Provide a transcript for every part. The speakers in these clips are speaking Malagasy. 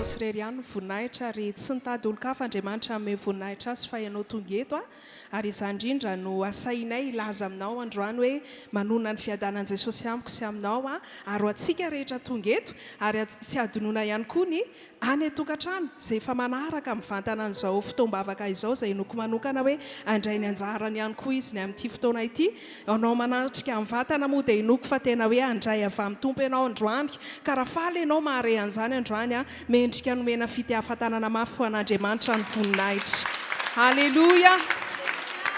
sy rery ihany voninahitra ary tsy nitady olo-kafa Andriamanitra amin'ny voninahitra azy fa ianao tonga eto ary izany indrindra no asainay ilaza aminao androany hoe manona ny fiadanan Jesosy amiko sy aminao ary ho antsika rehetra tonga eto ary tsy adinoina ihany koa ny any tokantrano izay efa manaraka mivantana an'izao fotoam-bavaka izao izay noko manokana hoe andray ny anjarany ihany koa izy ny amin'ity fotoana ity anao manatrika mivantana moa dia inoko fa tena hoe andray avy amin'ny tompo ianao androany ka raha faly ianao mahare an'izany androany mendrika nomena fitiafantanana mafy ho an'Andriamanitra ny voninahitra. Halleluja.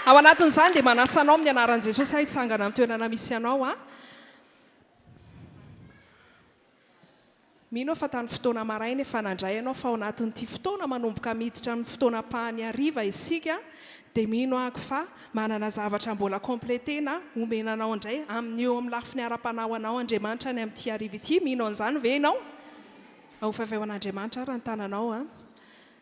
Ao anatin'izany dia manasa anao amin'ny anaran'i Jesosy hitsangana amin'ny toerana misy anao mino fa tany fotoana maraina efa nandray ianao fa ao anatin'ity fotoana manomboka miditra ny fotoanam-pahany hariva isika dia mino ako fa manana zavatra mbola kompletena omenanao indray amin'ny eo amin'ny lafiny ara-panao anao Andriamanitra ny amin'ity hariva ity. Mino an'izany ve ianao? Ao faveo an'Andriamanitra ary ny tananao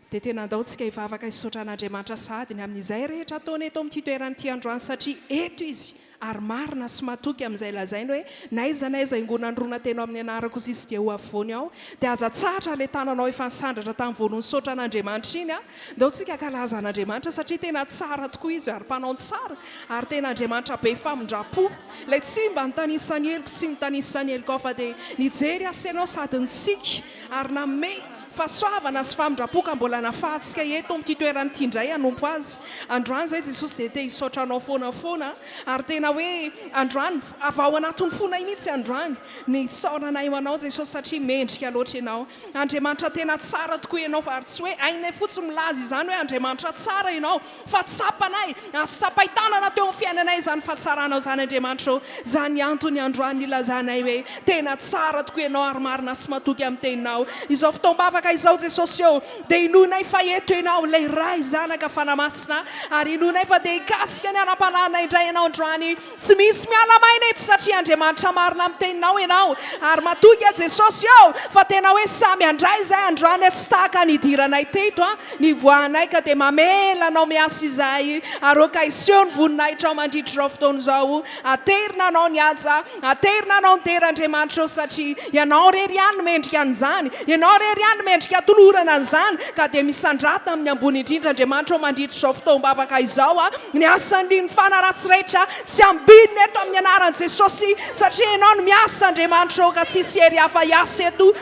dia tena andaontsika hivavaka hisaotra an'Andriamanitra sahady ny amin'izay rehetra ataony eto amin'ity toeranyity androany satria eto izy ary marina sy matoky amin'izay lazainy hoe naiza ingonany rona teno amin'ny anarako izy dia ho afovoany ao dia aza tsara ilay tananao efa nisandratra tamin'ny voalohany saotra an'Andriamanitra iny andaontsika kalaza an'Andriamanitra satria tena tsara tokoa izy ary mpanao tsara ary tena Andriamanitra be famindrapo ilay tsy mba nitanisa ny eloko sy nitanisa ny eloko ao fa dia nijery asanao sady nitsika ary namme fahasoavana sy famindrapoka mbola nafahantsika eto amin'ity toeranyity indray anompo azy. Androany izay Jesosy dia te hisaotra anao foana ary tena hoe androany avy ao anatin'ny fonay mihitsy androany ny saoranay ho anao Jesosy satria mendrika loatra ianao. Andriamanitra tena tsara tokoa ianao ary tsy hoe ainay fotsiny milaza izany hoe Andriamanitra tsara ianao fa tsapanay tsapaitanana teo amin'ny fiainanay izany fahatsaranao izany Andriamanitra izany antony androany ilazanay hoe tena tsara tokoa ianao ary marina sy matoky amin'ny teninao. Izao fotoam-bavaka izao Jesosy eo dia inonay fa eto ianao ilay ray zanaka fanamasina ary inonay fa dia hikasika ny anam-panahana indray ianao androany tsy misy mialamaina eto satria Andriamanitra marina amin'ny teninao ianao ary matoky Jesosy eo fa tena hoe samy andray izay androany tsy tahaka ny idiranay teto ny voanay ka dia mamela anao miasa izay ary oka iseho ny voninahitra ao mandritra izao fotoana izao aterina anao ny aja aterina anao ny teran'Andriamanitra satria ianao rery ihany mendrika an'izany ianao rery ihany mendrika tolorana an'izany ka dia misandrata amin'ny ambony indrindra Andriamanitra mandritra izao fotoam-bavaka izao ny asan'ny fanaratsy rehetra sy ambinina eto amin'ny anaran'i Jesosy satria ianao no miasa Andriamanitra ka tsisy hery hafa hiasa eto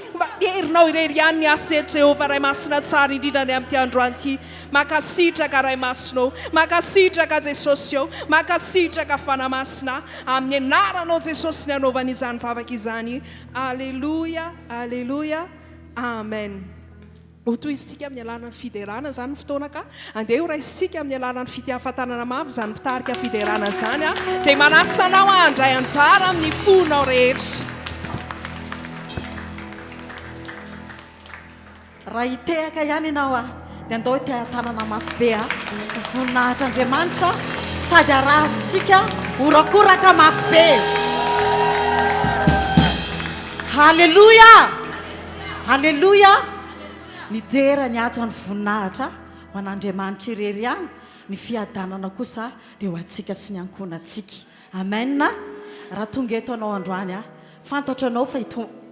herinao irery ihany ny asa eto Jehovah Ray Masina tsara indrindra ny amin'ity androany ity. Makasitraka Ray Masinao, makasitraka Jesosy eo, makasitraka fanamasina amin'ny anaranao Jesosy ny anaovana izany vavaka izany. Alleluia, alleluia, amen. Hotoizitsika amin'ny alalany fiderana zany ny fotoana ka andeha ho raisitsika amin'ny alalany fitiafantanana mafy izany mitarika fiderana izany dia manasa anao andray anjara amin'ny fonao rehetra. Raha hitehaka ihany ianao dia andao hitia-tanana mafy be voninahitr'Andriamanitra sady arahantsika horakoraka mafy be. Halleluja, halleluja. Ny dera ny aja ny voninahitra ho an'Andriamanitra irery ihany ny fiadanana kosa dia ho antsika sy ny ankonantsika. Amen. Raha tonga eto anao androany fantatra anao fa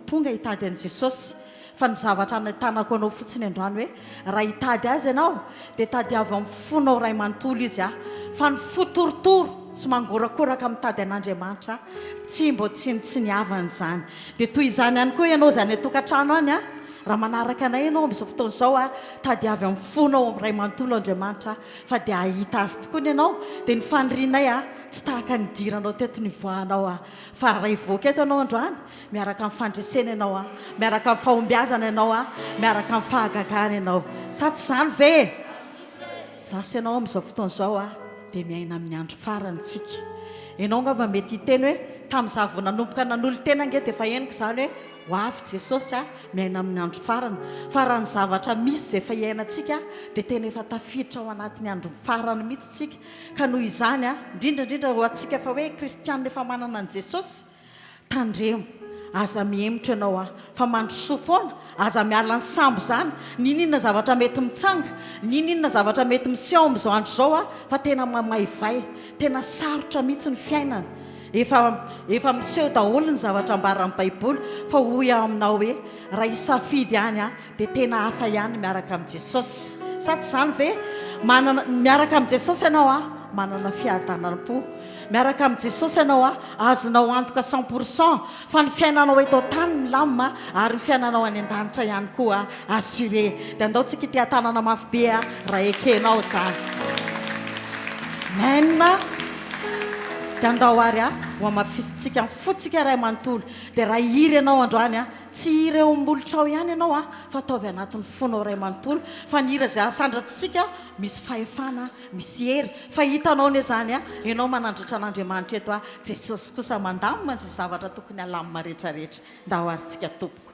tonga hitady an'i Jesosy fa ny zavatra tanako anao fotsiny androany hoe raha hitady azy ianao dia tady avy amin'ny fonao ray manontolo izy fa ny fotorotoro sy mangorakoraka mitady an'Andriamanitra tsy mbo tsy niavana izany. Dia toy izany ihany koa ianao izany atokantrano any raha manaraka anay ianao amin'izao fotoana izao tady avy amin'ny fonao ray manontolo Andriamanitra fa dia ahita azy tokoa ny ianao dia ny fanirinay tsy tahaka ny diranao teto ny voanao fa raha hivoaka eto anao androany miaraka amin'ny fandresena ianao miaraka amin'ny fahombiazana ianao miaraka amin'ny fahagagana ianao sa tsy izany ve? Zasy ianao amin'izao fotoana izao dia miaina amin'ny andro farantsika. Ianao ngamba mety hiteny hoe tamin'izaho vao nanomboka nanolo tena nge dia efa henoko izany hoe ho avy Jesosy miaina amin'ny andro farany fa raha ny zavatra misy izay efa iainantsika dia tena efa tafiditra ao anatin'ny andro farany mihitsy tsika ka noho izany indrindrandrindra ho antsika fa hoe kristianina efa manana an' Jesosy tandremo aza mihemotra ianao fa mandrosoa foana aza miala ny sambo izany ninona zavatra mety mitsanga ninona zavatra mety miseho amin'izao andro izao fa tena mamaivay tena sarotra mihitsy ny fiainana efa miseho daholo ny zavatra ambaran'ny baiboly fa hoy aminao hoe raha isafidy ihany a dia tena hafa ihany miaraka amin'i jesosy sa tsy izany ve manana miaraka amin'i jesosy ianao a manana fiadanam-po miaraka amin'i jesosy ianao a azonao antoka 100% fa ny fiainanao eto tany milamina ary ny fiainanao any an-danitra ihany koa assure dia andaontsika ity tanana mafy be a raha ekenao zany maina dia andao ary a ho amafisitsika ny fotsika ray manontolo dia raha hiry ianao androany a tsy hiry eo molotrao ihany ianao a fa ataovy anatin'ny fonao ray manontolo fa ny hira izay asandratsika misy fahefana misy hery fa hitanao ny zany a ianao manandratra an'Andriamanitra eto a jesosy kosa mandamina izay zavatra tokony alamina rehetrarehetra nda ho arytsika tompoko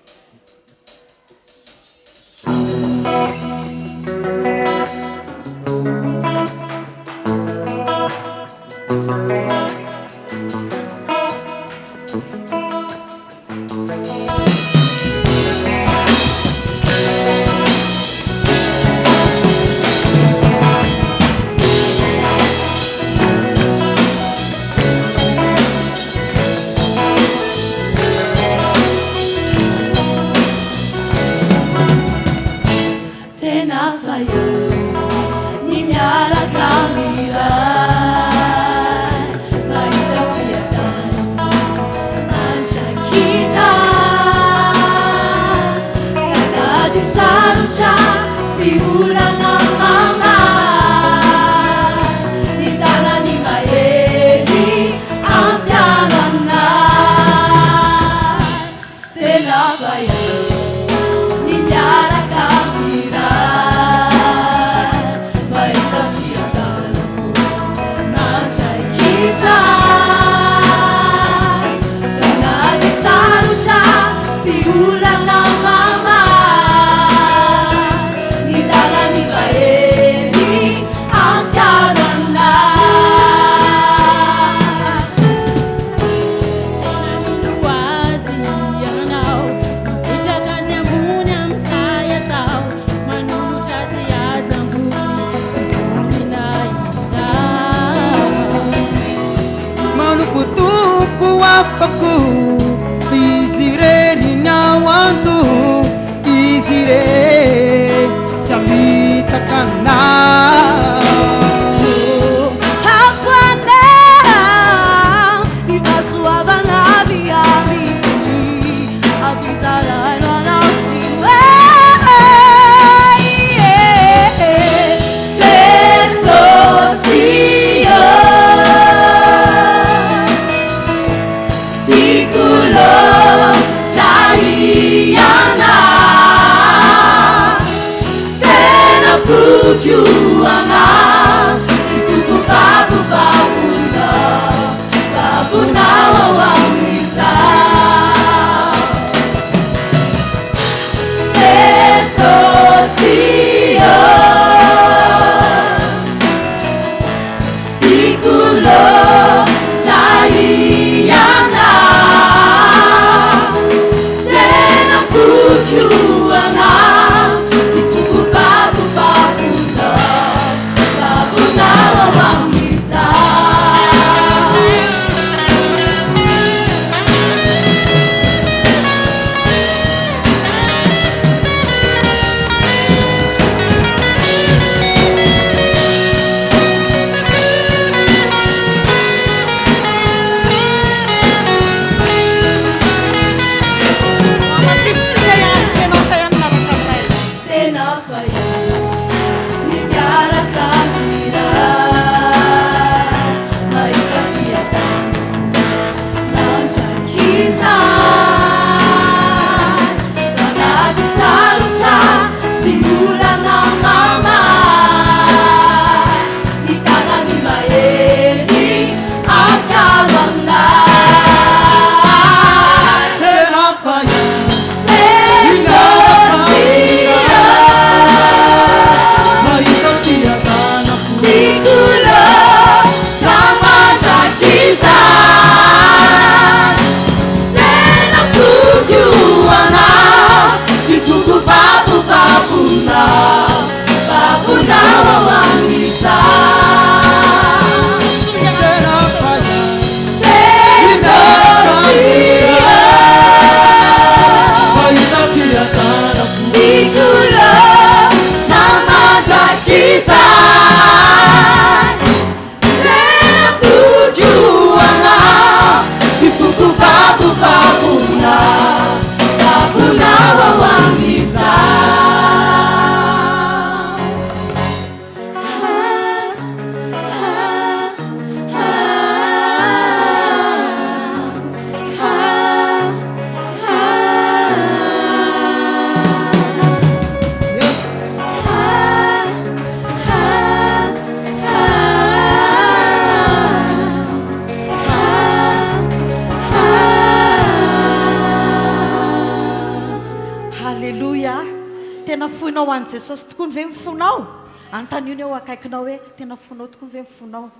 tena foinao an' jesosy tokoa ny ve mifonao anontaniona eo akaikinao hoe tena fonao tokoa ny ve mifonao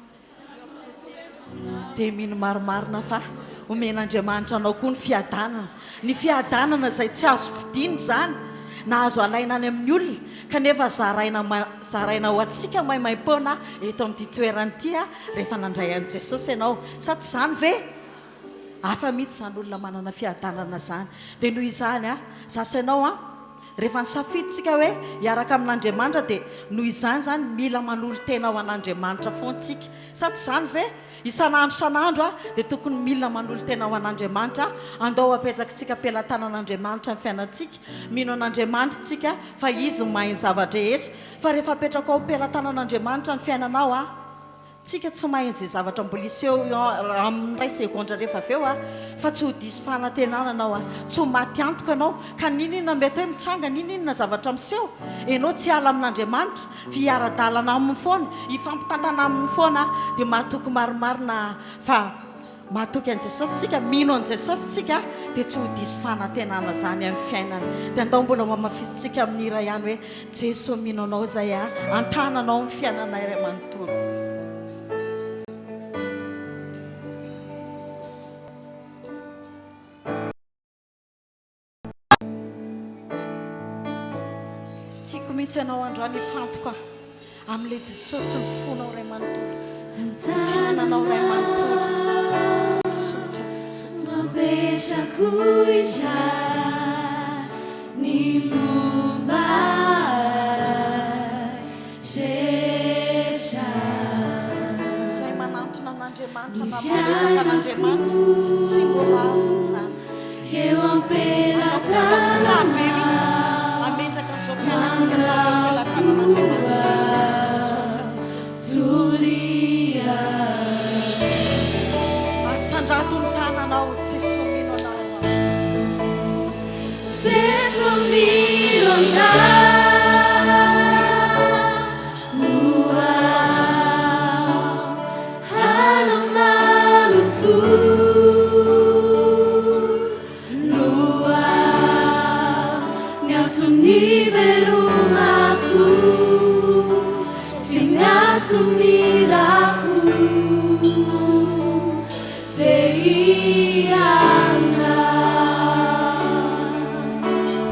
dia mino maromarina fa omen'andriamanitra anao koa ny fiadanana izay tsy azo fidiny zany na azo alaina any amin'ny olona kanefa zaraina ho atsika maimaimpona eto amin'ity toerany ity rehefa nandray an' jesosy ianao sady zany ve hafa mihitsy zany olona manana fiadanana zany dia noho izany zasainao rehefa nisafiditsika hoe hiaraka amin'andriamanitra dia noho izany zany mila manolo tena ao an'andriamanitra foantsika sady zany ve isan'andro dia tokony mila manolo tena ao an'andriamanitra andao apezakitsika ampelantanan'andriamanitra ny fiainantsika mino an'andriamanitra tsika fa izy mahay zavatra rehetra fa rehefa apetraka ao ampelantanan'andriamanitra ny fiainanao tsika tsy mahay izay zavatra mbola iseho amin'ny ray segondra rehefa avy eo fa tsy ho diso fanantenananao tsy ho maty antoka anao ka ninina mety hoe mitranga ninina zavatra miseho ianao tsy ala amin'andriamanitra fiara-dalana amin'ny foana ifampitantana amin'ny foana dia mahatoky maromarina fa mahatoky an' jesosy tsika mino an' jesosy tsika dia tsy ho diso fanantenana zany amin'ny fiainana dia andao mbola mamafisitsika amin'ny ira ihany hoe jesosy mino anao zay antananao amin'ny fiainana iray manontolo tiako mihitsy ianao androany ifantoka amin'ilay jesosy ny fonao ray manontolo fiainanao ray manontolo sotra jesosy mapesako izany ny momba zesa izay manantona an'andriamanitra na mametraka an'andriamanitra tsy mbola aviny zany eo ampelatana mihitsy ametraka zao fiainatsika zao ampelantanan'andriamanitra sotra jesosy Zulia asandrato ny tananao jesosy mino anao Seso milona Ua Hanamalutu Lua Niautunnivelumaku Sinatumiraku Deiana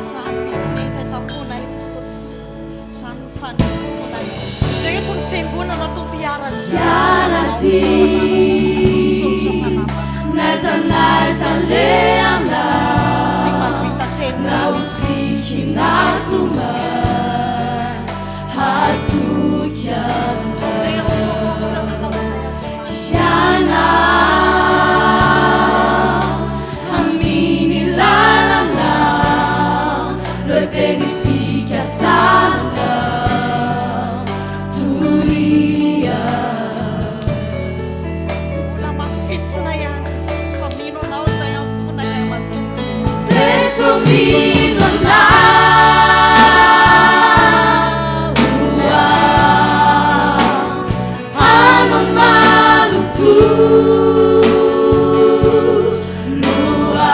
zany mihitsy nety taponay jesosy zany nyfanonay zay eto ny fiangonana tompiarany Yanati sotra fanapasy Naza leana tsy mavita teny Nautsiki natuma Hatukyama Shana Amini lalana Lotenifika sana Turia mbola mafisina ihany jesosy fa mino anao zay amin'ny fonay matoky Seso minona Ua Hanamalutu Lua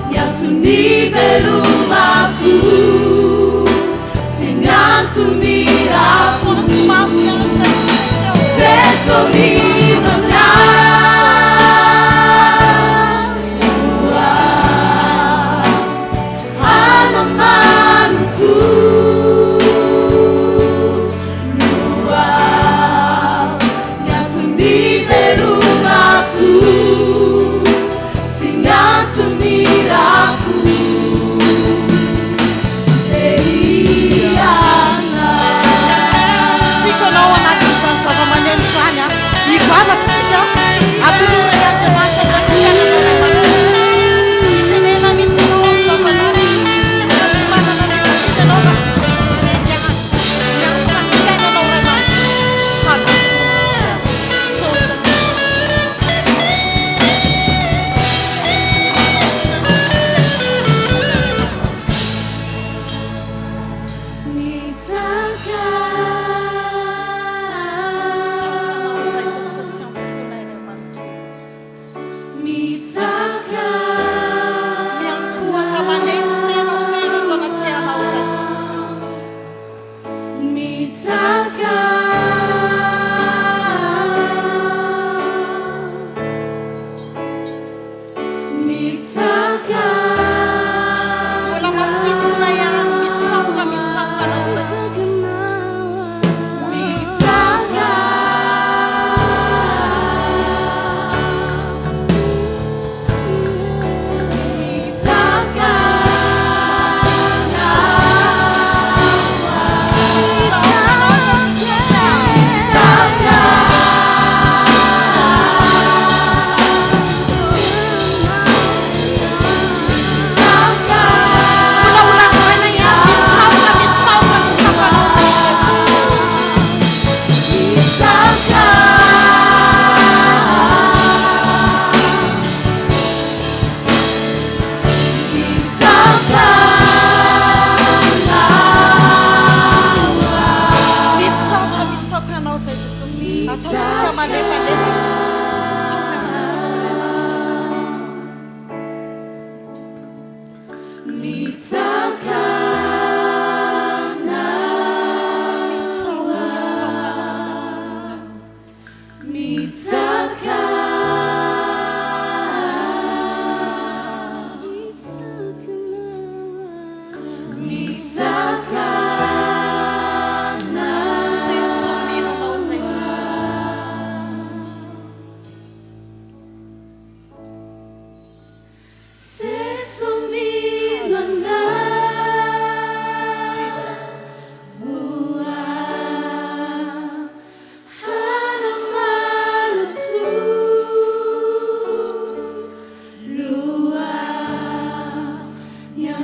Niautunnivelumaku Sinatumiraku Seso minona Ua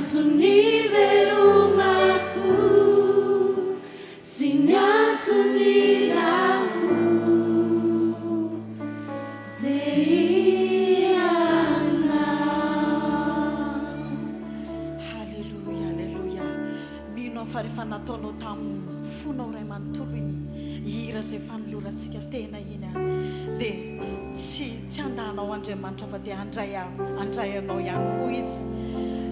antony velomako sy ny antony rako dia Halleluja, halleluja. Mino fa rehefa nataonao tamin'ny fonao ray manontolo iny hira izay fanolorantsika tena iny dia tsy andanao Andriamanitra fa dia andrayanao ihany koa izy.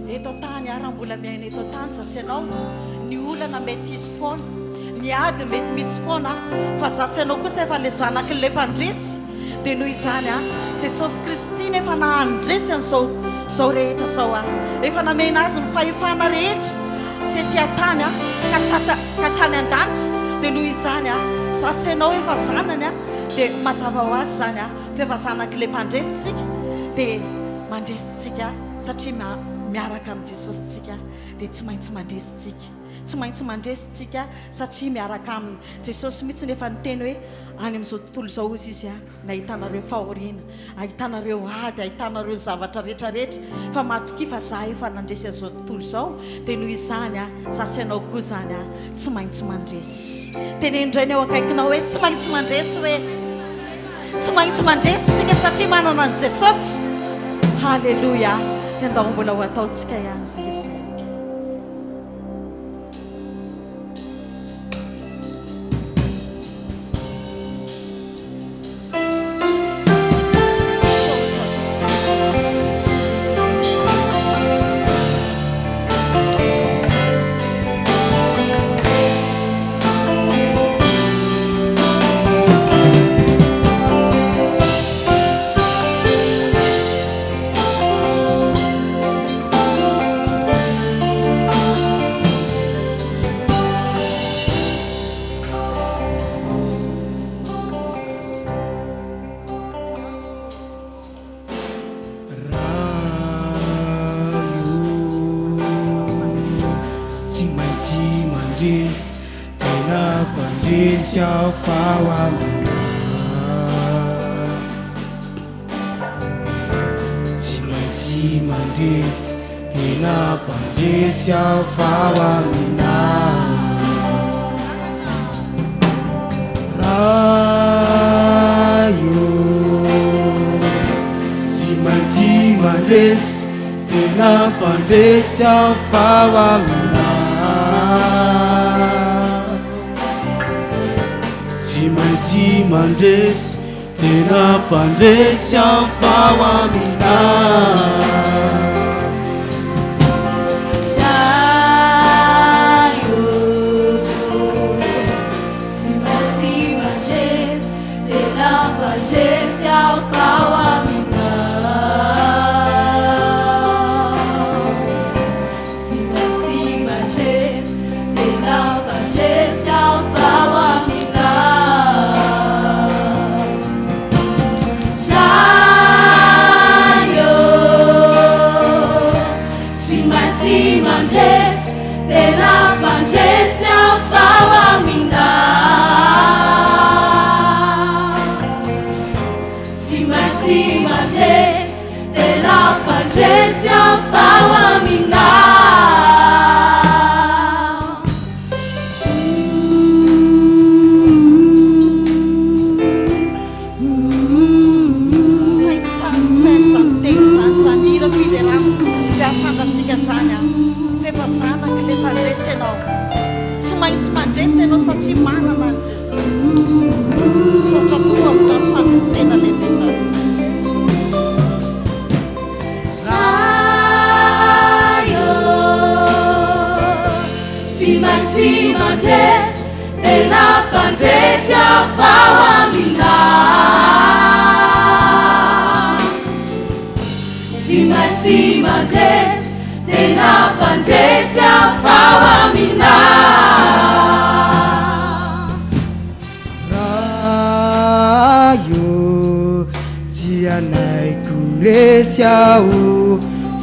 Eto tany raha mbola miaina eto tany zasanao ny olana mety izy foana, ny ady mety misy foana, fa zasanao kosa efa le zanaky le mpandresy dia noho izany Jesosy Kristy nefa nahandresy an'izao rehetra zao efa namena azy ny fahefana rehetra tetỳ tany ka hatrany an-danitra. Dia noho izany zasanao efa zanany dia mazava ho azy zany fa efa zanaky le mpandresitsika dia mandresitsika satria miaraka amin'ny Jesosy tsika dia tsy maintsy mandresitsika satria miaraka amin'ny Jesosy mihitsy nefa niteny hoe any amin'izao tontolo izao izy nahitanareo fahoriana, ahitanareo ady, ahitanareo zavatra rehetrarehetra fa matoki fa za efa nandresy an'izao tontolo izao dia noho izany zasanao koa zany tsy maintsy mandresy. Tenendray ny eo akaikinao hoe tsy maintsy mandresy, hoe tsy maintsy mandresy tsika satria manana an Jesosy. Halleluja. Tendao mbola ho ataontsika ihany zay izy.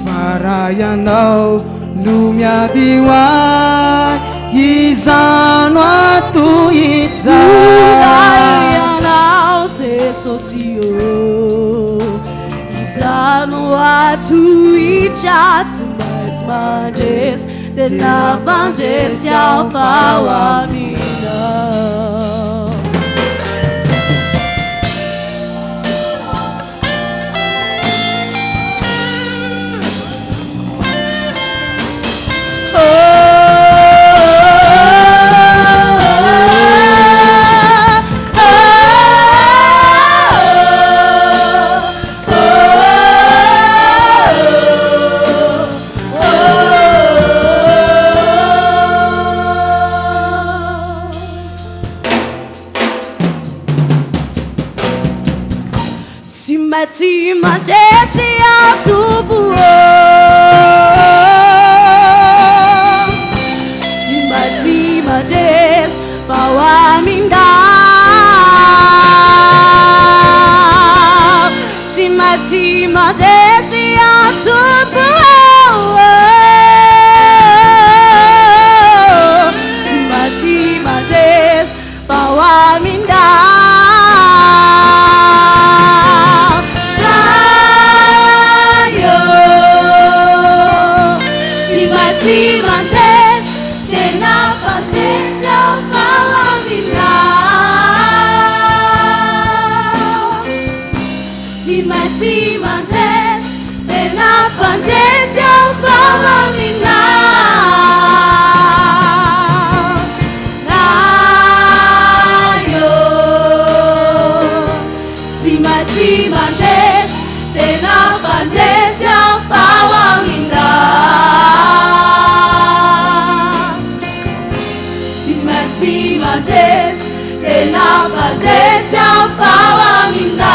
Farayanau lumia diwan izano atu itra Farayanau sesosio izano atu itra tsy mandresy tena mandresy ao fahoamina Tsy mandresy atombo tsy mandresy fahoaminda tsy mandresy atombo tsy mandresy fahoaminda Tsy mandresy tena mandresy ao fahoamina Tsy mandresy tena mandresy ao fahoamina Tsy mandresy tena mandresy ao fahoamina Tsy mandresy tena mandresy ao fahoamina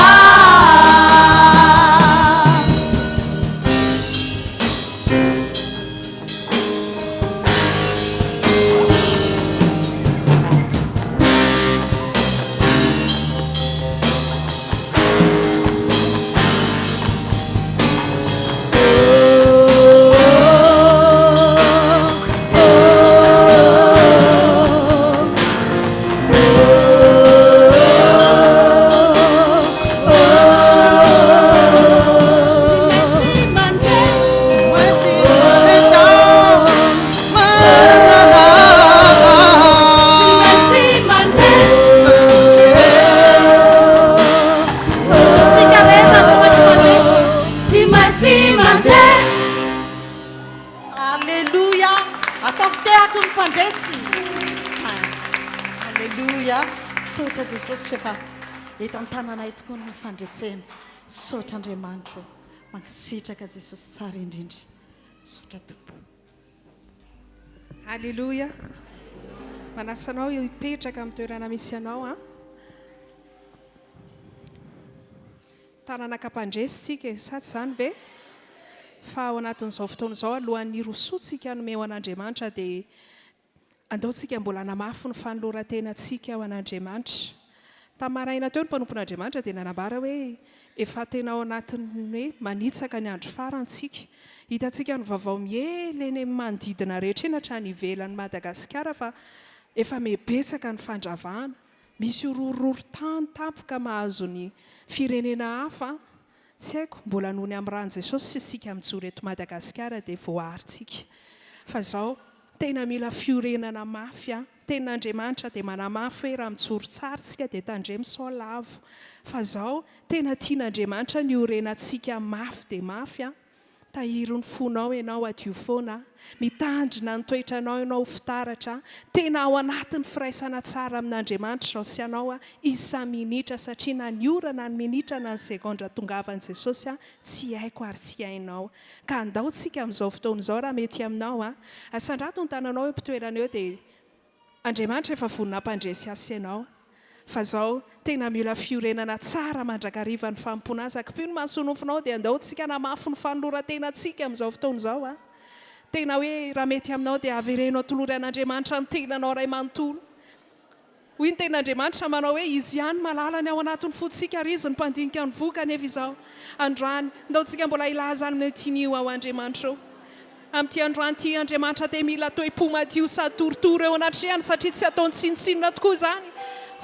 Sotra Jesosy fefa eto amin'ny tananay tokoa ny fandresena sotra Andriamanitra mankasitraka Jesosy tsara indrindra sotra tompo Halleluja manasanao hipetraka amin'ny toerana misy anao a tananakam-pandresitsika satsy zany ve fa ao anatin'izao fotoan'izao alohan'ny rosotsika nomeo an'Andriamanitra dia andaontsika mbola namafy ny fanoloran-tenantsika ao an'Andriamanitra. Tamaraina teo ny mpanompon'Andriamanitra dia nanambara hoe efa tena ao anatin'ny hoe manitsaka ny andro farantsika. Hitantsika ny vaovao miela eny amin'ny manodidina rehetra eny hatrany ivelan'ny Madagasikara fa efa mebetsaka ny fandravahana. Misy orororotany tampoka mahazo ny firenena hafa. Tsy haiko mbola nohony amin'ny rano Jesosy sy isika mijoro eto Madagasikara dia voaharintsika. Fa izao tena mila fiorenana mafy ten'Andriamanitra dia manamafy hoe raha mijoro tsara tsika dia tandremo sao lavo. Fa izao tena tian'Andriamanitra ny orenantsika mafy dia mafy tahiry ny fonao ianao adio foana mitandrina ny toetranao ianao fitaratra tena ao anatin'ny firaisana tsara amin'Andriamanitra izao sy ianao isa-minitra satria na ny ora na ny minitra na ny segondra tongavan'i Jesosy tsy haiko ary tsy hainao ka andaontsika amin'izao fotoan'izao raha mety aminao asandrato ny tananao eo mpitoerana eo dia Andriamanitra efa vonina mpandresy asy ianao fa izao tena mila fiorenana tsara mandrakariva ny famponazaka pio ny mahasonofinao dia andaontsika namafy ny fanoloran-tenantsika amin'izao fotoan'izao tena hoe raha mety aminao dia averenao tolory an'Andriamanitra ny tenanao ray manontolo hoy ny ten'Andriamanitra manao hoe izy ihany malalany ao anatin'ny fotsika ary izy ny mpandinika ny voka nefa izao androany andaontsika mbola ilaza ny tianio ao Andriamanitra eo amin'ity androany ty Andriamanitra dia mila toe-po madio sady torotoro eo anatrehany satria tsy ataony tsinitsinona tokoa izany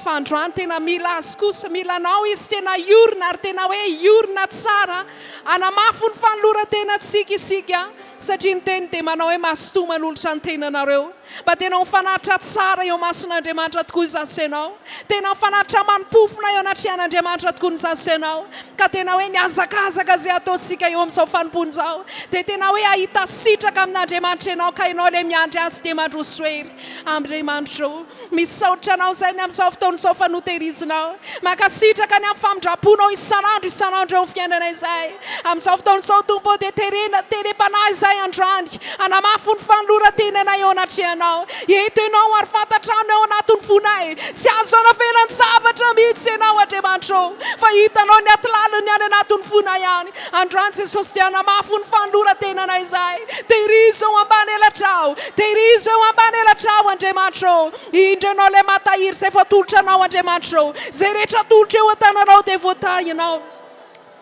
fa androany tena mila azy kosa mila anao izy tena iorina ary tena hoe iorina tsara anamafy ny fanoloran-tenantsika isika satria ny teny dia manao hoe masotoa manolotra ny tenanareo mba tena mifanaritra tsara eo mason'Andriamanitra tokoa izasy ianao tena mifanaritra manimpofona eo anatrehan'Andriamanitra tokoa ny zasy ianao ka tena hoe niazakazaka izay ataontsika eo amin'izao fanompony izao dia tena hoe ahita sitraka amin'Andriamanitra ianao ka ianao ilay miandry azy dia mandrosoery Andriamanitra misy saotra anao izay ny amin'izao fotoana izao fanotehirizinao makasitraka ny amin'ny famindraponao isan'andro eo amin'ny fiainana izay amin'izao fotoana izao tompo dia tele-panahy izay androany anamafy ny fanoloran-tenana eo anatrehanao eto ianao ary fantatrano eo anatin'ny fonay tsy azo anavelany zavatra mihitsy ianao Andriamanitra fa hitanao ny atilaliny any anatin'ny fonay ihany androany Jesosy dia anamafy ny fanoloran-tenana izay tehirizo eo ambany elatrao tehirizo eo ambany elatrao Andriamanitra indro ianao ilay matahiry izay voatolotra anao Andriamanitra izay rehetra tolotra eo an-tananao dia voatahinao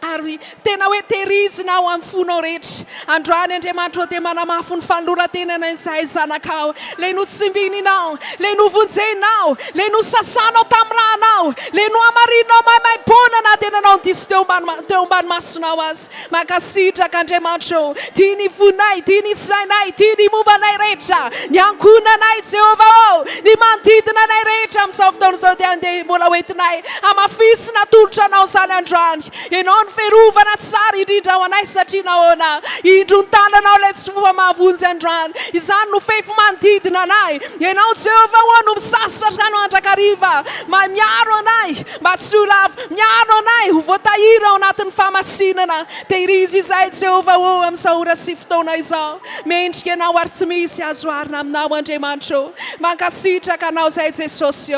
ary tena hoe tehirizinao amin'ny fonao rehetra androany Andriamanitra dia manamafy ny fanoloran-tenana izay zanakao lay notsimbinanao lay novonjenao lay nosasanao tamin'ny rahanao lay noamarinao maimai-ponana dia nanao ny diso teo ambany masonao azy makasitraka Andriamanitra tia ny vonay tia ny sainay tia ny mombanay rehetra ny ankonanay Jehovah ny manodidina anay rehetra amin'izao fotoana izao dia andeha mbola hoentinay amafisina tolotra anao izany androany ianao ferovana tsara indrindra ao anay satria nahoana indro ny tananao ilay tsy fomba mahavonjy androany izany no fefy manodidina anay ianao Jehovah no misasatra no andrakariva miaro anay mba tsy ho lavo miaro anay ho voatahiry ao anatin'ny fahamasinana tehirizy izay Jehovah amin'izao ora sy fotoana izao mendrika ianao ary tsy misy azo arina aminao Andriamanitra mankasitraka anao izay Jesosy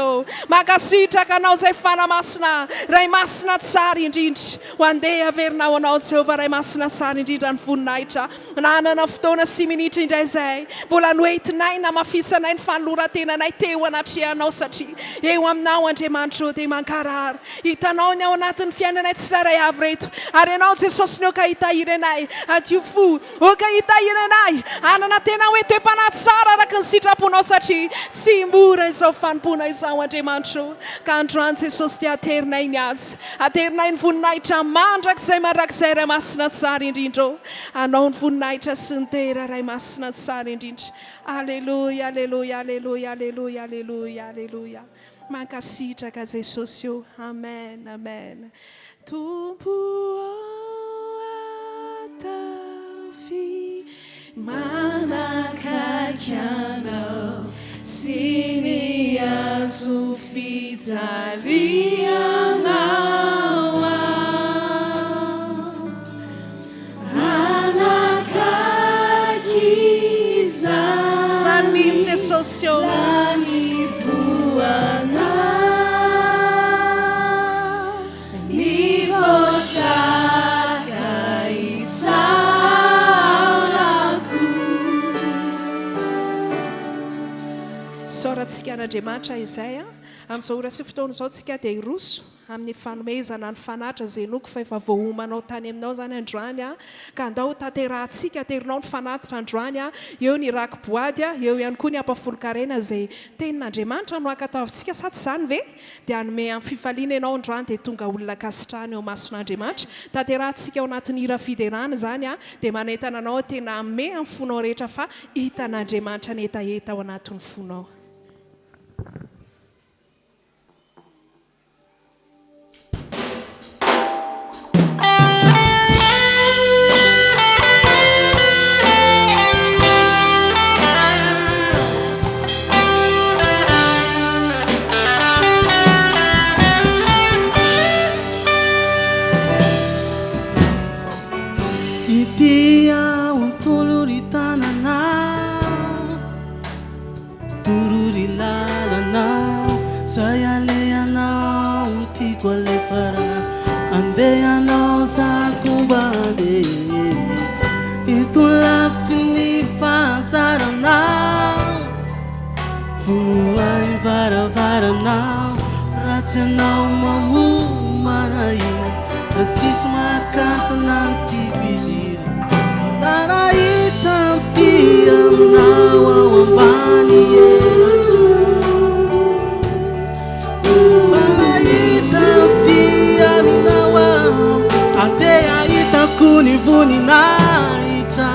mankasitraka anao izay fanamasina ray masina tsara indrindra andeha averinao anao Jehovah ray masina tsara indrindra ny voninahitra nanana fotoana 6 minitra indray izay mbola noentinay na mafisanay ny fanoloran-tenanay teo anatrehanao satria eo aminao Andriamanitra dia mankarary hitanao ny ao anatin'ny fiainanay tsirairay avy reto ary ianao Jesosy ny oka hitahiry anay adio fo oka hitahiry anay anana tena hoe toe-panahy tsara araka ny sitraponao satria tsy mora izao fanompona izao Andriamanitra ka androany Jesosy dia aterinay ny azy aterinay ny voninahitra mandrakizay mandrakizay ray masina tsara indrindra anao ny voninahitra sy ny tera ray masina tsara indrindra aleluia aleluia aleluia aleluia aleluia aleluia mankasitraka Jesosy amen amen tompo atafy manakaiky anao sy ny azo fijalianao Salve Sosio Lani Fuana Mi Voshaka Isauraku Soratsika n'Andriamanitra izay amin'izao ora sy fotoana izao tsika dia iroso amin'ny fanomezana ny fanatra izay noko fa efa voahomanao tany aminao zany androany ka andao tanterahantsika aterinao ny fanatitra androany eo ny rakiboady eo ihany koa ny ampafolo-karena izay tenin'Andriamanitra no ankatavintsika sa tsy izany ve dia anome amin'ny fifaliana ianao androany dia tonga olona kasitrany eo mason'Andriamanitra tanterahantsika ao anatin'ny hira fiderana zany dia manentana anao tena ame amin'ny fonao rehetra fa hitan'Andriamanitra ny etaeta ao anatin'ny fonao Andeanao sa kumbade Itulah tuni fasarana Fuai vara-varana Ratsanao mamu manai Ratis makata nanti bilir Rara hitam tiam nawa wambani Kuni vuni naitra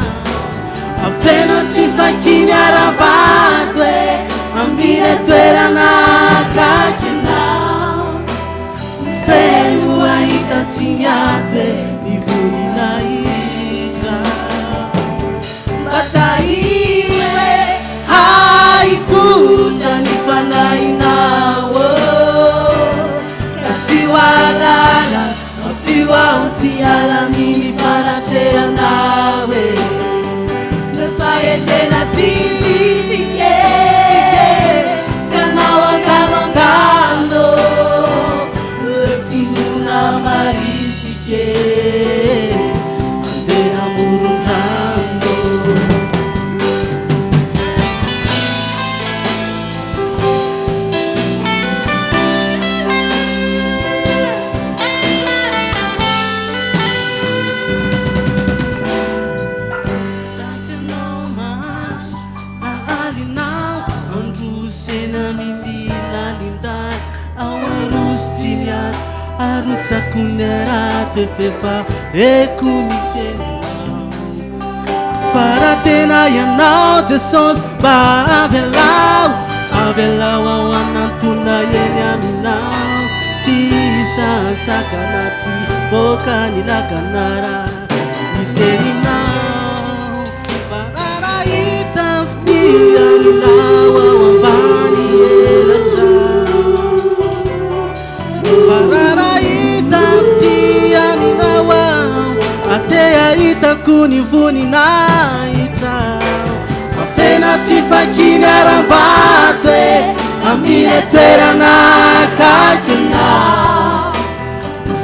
arotsako ny arato efafareko ny fiainanao fa raha tena ianao Jesosy mba avelao ao anantona eny aminao tsy sasaka tsy voaka ny lakanara ny teninao fa raha hita fity aminao ao ambany elatrao fa raha hita fity aminao ao ate ahitako ny voninahitra fena tsy fakiny aram-bato amina toerana kakina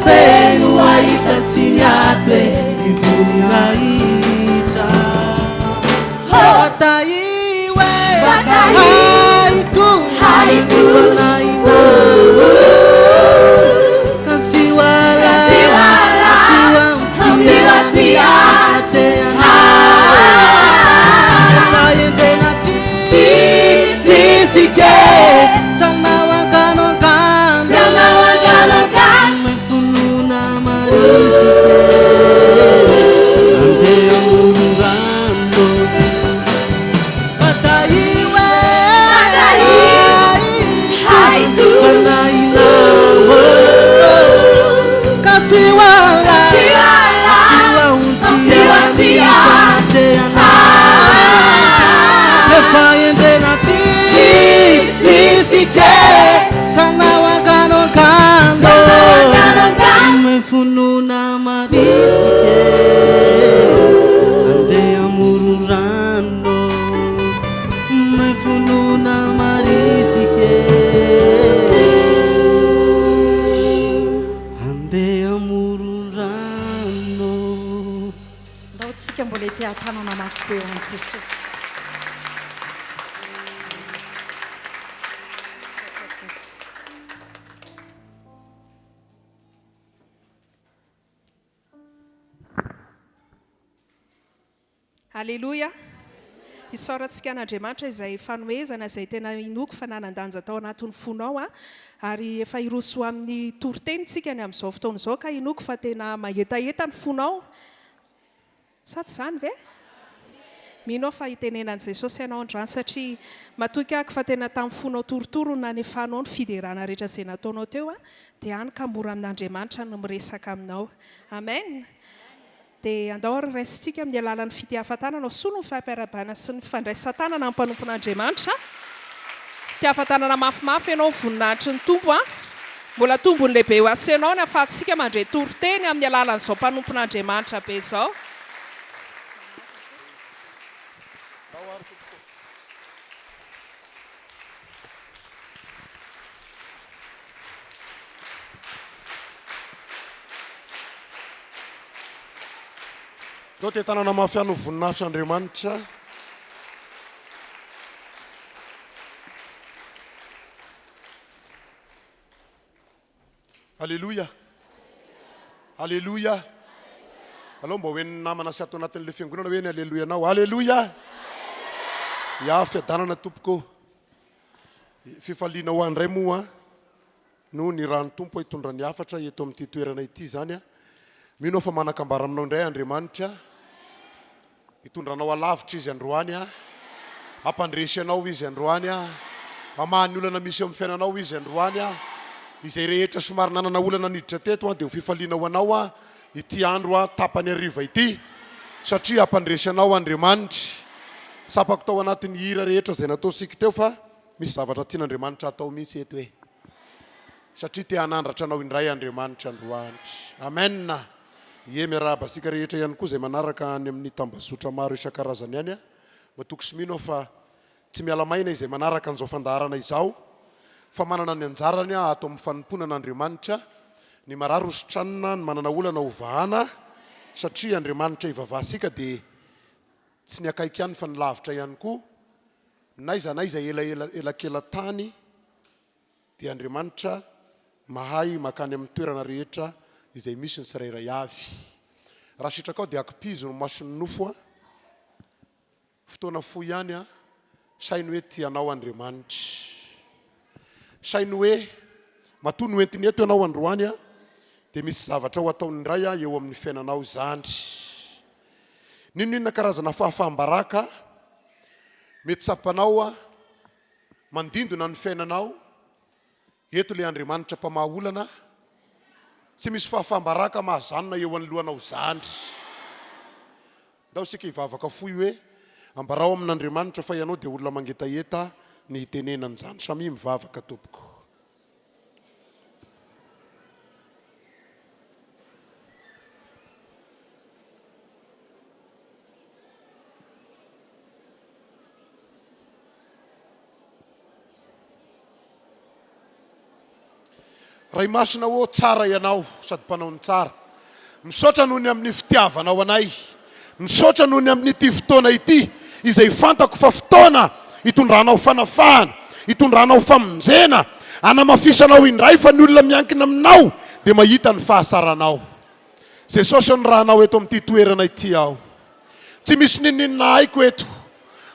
feno ahita tsy miato ny voninahitra bataiwe haitu banaina kasiwala tiwamtiate Sike Sanawaganongan Mefununa marisike Ante amurando Bataiwe Haitu Banaina Kasiwala Tiwa Teana Defayende nati Sisike Sanawaganongan Mefununa marisike Ande amururando Mefununa marisike Ande amururando Ndao tsika mbola ity atanana mafy be ho an'i Jesosy. Alleluia. Isaorantsika an'Andriamanitra izay fanoezana izay tena inoko fa nanan-danja tao anatin'ny fonao ary efa iroso amin'ny toritenitsika ny amin'izao fotoana izao ka inoko fa tena mahetaheta ny fonao. Sa tsy izany ve? Mino fa hitenenan'i Jesosy ianao androany satria matoky ahako fa tena tamin'ny fonao torotoro nanefanao ny fiderana rehetra izay nataonao teo dia hany ka mora amin'Andriamanitra no miresaka aminao. Amen. Dia andao ary raisitsika amin'ny alalan'ny fitiavan-tanana soa ny fampiarabana sy ny fifandraisan-tanana amin'ny mpanompon'Andriamanitra. Tiavan-tanana mafimafy ianao voninahitry ny tombo mbola tombony lehibe ho asenao ny afahantsika mandray toriteny amin'ny alalan'izao mpanompon'Andriamanitra be izao. Dao te tanana mafy ano voninahitra Andriamanitra. Alléluia. Alléluia. Allo mba hoe namana sy ato anatin'le fiangonana hoe ny alléluia nao. Alléluia. Ya fiadanana tompoko. Fifaliana ho andray moa no ny rano tompo hitondra ny hafatra eto amin'ity toerana ity zany mino fa manakambara aminao indray Andriamanitra. Hitondranao alavitra izy androany ampandresy anao izy androany amahany olana misy amin'ny fiainanao izy androany izay rehetra somary nanana olana niditra teto dia ho fifaliana ho anao ity andro tapany hariva ity satria ampandresy anao Andriamanitra. Sapako tao anatin'ny hira rehetra izay natao sika teo fa misy zavatra tian'Andriamanitra atao mihitsy eto hoe satria te hanandratra anao indray Andriamanitra androany. Amen. Ie miarahaba sika rehetra ihany koa izay manaraka any amin'ny tambazotra maro isan-karazany any matoky sy mino fa tsy miala maina izay manaraka an'izao fandaharana izao fa manana ny anjarany ato amin'ny fanomponan'Andriamanitra ny marary ositranina ny manana olana ovahana satria Andriamanitra ivavahasika dia tsy ny akaiky ihany fa ny lavitra ihany koa naiza elakela tany dia Andriamanitra mahay makany amin'ny toerana rehetra izay misy ny tsirairay avy. Raha sitraka ao dia akipizo no mason'ny nofo fotoana fo ihany sainy hoe tianao Andriamanitra. Sainy hoe matoa no entiny eto ianao androany dia misy zavatra ho ataony indray a eo amin'ny fiainanao izany. Ninona karazana fahafaham-baraka mety tsapanao a mandindona ny fiainanao eto ilay Andriamanitra mpamahaolana. Tsy misy fahafaham-baraka mahazanona eo anoloanao zany. Ndao sika hivavaka fohy hoe ambarao amin'Andriamanitra fa ianao dia olona mangetaeta ny hitenenany zany. Samy mivavaka tompoko. Ray masina ho tsara ianao sady mpanao ny tsara. Misaotra noho ny amin'ny fitiavanao anay. Misaotra noho ny amin'ny ity fotoana ity izay fantako fa fotoana hitondranao fanafahana, hitondranao famonjena, anamafisanao indray fa ny olona miankina aminao dia mahita ny fahasaranao. Jesosy ny rahanao eto amin'ity toerana ity aho. Tsy misy ninina haiko eto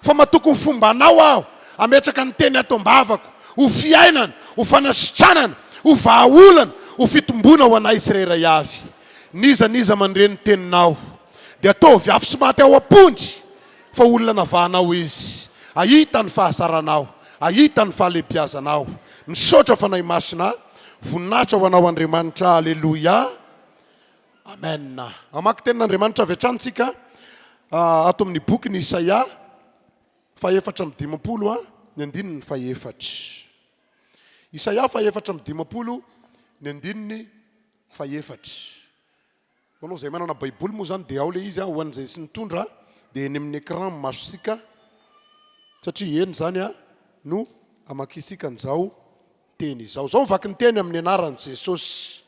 fa matoko ny fombanao aho ametraka ny teny atom-bavako ho fiainana, ho fanasitranana, ho vahaolana, ho fitombona ho anay tsirairay avy. Niza mandreny teninao dia ataovy afo sy maty ao am-pondry fa olona navahanao izy. Ahita ny fahasaranao, ahita ny fahalebiazanao. Misaotra fanahy masina, voninahitra ho anao Andriamanitra. Aleluia, amen. Amaky tenin'Andriamanitra avy hatrany ato amin'ny boky ny Isaia 4:20 ny andininy 4. Isaia 4:20 ny andininy 4. Anao zay manana baiboly moa zany dia ao le izy ho an'izay sy nitondra dia eny amin'ny écran masosika satria eny zany no amakisika an'izao teny izao. Zao vaky ny teny amin'ny anaran'i Jesosy.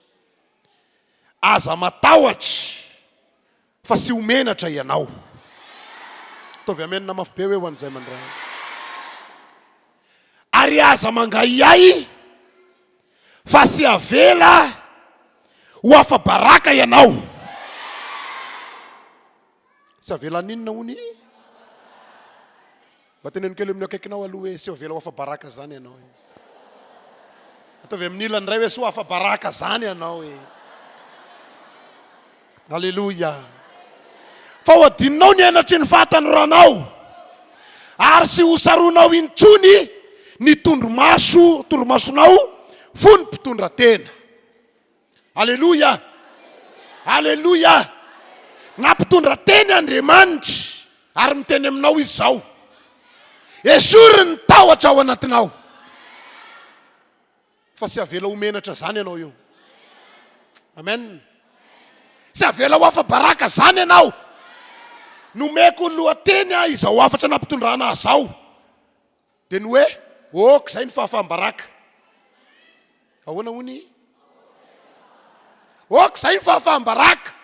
Aza matahotra fa sy homenatra ianao. Ataovy amenina mafy be hoe ho an'izay mandray. Ary aza mangaiay fa sy avela ho afa-baraka ianao. Sy avela ninona hony? Mba teneno kely amin'ny akaikinao aloha hoe sy avela ho afa-baraka zany ianao. Ataovy amin'ny ilany iray hoe sy ho afa-baraka zany ianao. Aleluia. Fa ho adininao ny enatry ny fahatanoranao ary sy ho saronao intsony ny tondromasonao fony mpitondra tena. Aleluia, aleluia. Nampitondra teny Andriamanitra ary miteny aminao izy zao. Esory ny tahotra ao anatinao fa sy avela homenatra zany ianao io. Amen. Sy avela ho afa-baraka zany ianao. Nomeko ny lohateny izao afatra nampitondrana zao dia ny hoe ok zay ny fahafaham-baraka. Ahoana hony? Ok zay ny fahafaham-baraka.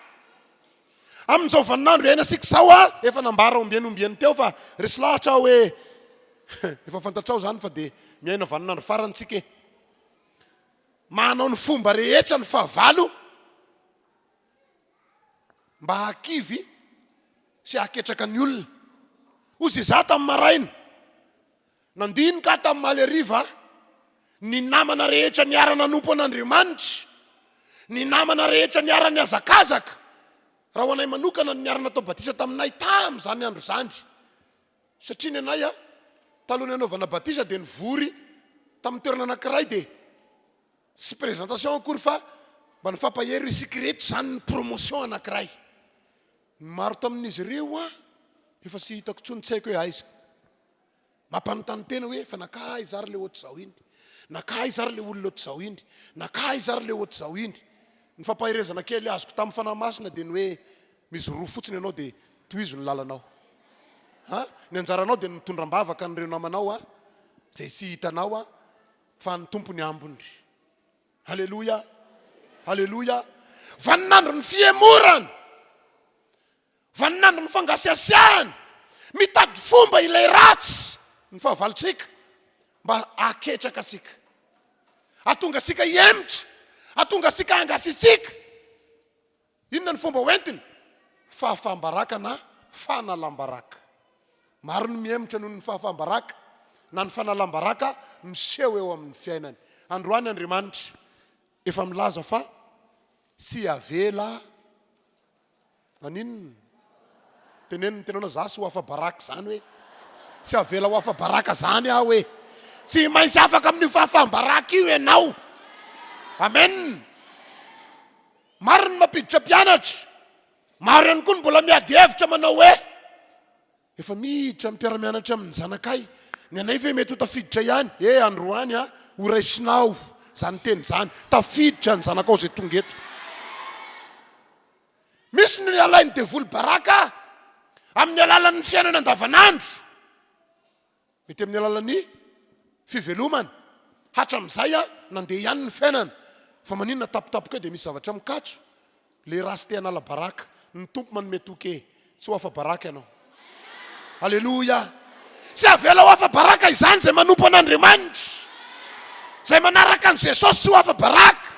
Amin'izao vaninandro ena sika zao efa nambara ombiany teo fa resy lahatra hoe efa fantatrao zany fa dia miaina vaninandro farany tsika. Manao ny fomba rehetra ny fahavalo mba hakivy sy haketraka ny olona. Ozy za tamin'ny maraina nandinika tamin'ny RHEFI ny namana rehetra niara nanompo an'Andriamanitra, ny namana rehetra niara ny azakazaka. Raha ho anay manokana ny niara natao batisa taminay tamin'izany andro zany. Satria ny anay taloha ny anaovana batisa dia nivory tamin'ny toerana anankiray dia sy présentation akory fa mba nifampahery sikreto zany ny promotion anankiray. Maro tamin'izy ireo efa sy hitako tsony tsy haiko hoe aiza. Mampanontany tena hoe fa nakay zary le ohatr'izao iny, nakay zary le olona ohatr'izao iny, nakay zary le ohatr'izao iny. Ny fampaherezana kely azoko tamin'ny fanahy masina dia ny hoe misy roa fotsiny ianao dia tohizo ny lalanao. Ny anjaranao dia mitondram-bavaka nyreo namanao zay sy hitanao fa ny tompony ambony. Aleluia, aleluia. Vaninandro ny fiemorana, vaninandro ny fangasiasiahana, mitady fomba ilay ratsy ny fahavalitsika mba aketraka sika, atonga sika hiemitra, atonga sika angasitsika. Inona ny fomba hoentiny? Fahafaham-baraka na fanalam-baraka. Maro ny miemitra noho ny fahafaham-baraka na ny fanalam-baraka miseho eo amin'ny fiainany. Androany Andriamanitra efa milaza fa sy avela aninona tenenao za sy ho afa-baraka zany hoe sy avela ho afa-baraka zany aho hoe tsy maintsy afaka amin'ny fahafahambaraka io ianao. Amen. Maro ny mampiditra mpianatra, maro ihany koa ny mbola miady hevitra manao hoe efa miditra ny mpiara-mianatra amin'ny zanakay, ny anay ve mety ho tafiditra ihany? Androany a ho raisinao zany teny zany, tafiditra ny zanakao zay tonga eto. Misy ny alainy devoly baraka amin'ny alalan'ny fiainana andavanandro, mety amin'ny alalan'ny fivelomana, hatram'izay a nandeha ihany ny fiainana, fa maninona tapitapoka dia misy zavatra mikatso, le rasy te hanala baraka, ny tompo manome toke, tsy ho afa-baraka ianao. Alleluia. Tsy avela ho afa-baraka izany zay manompo an'Andriamanitra, zay manaraka an' Jesosy tsy ho afa-baraka,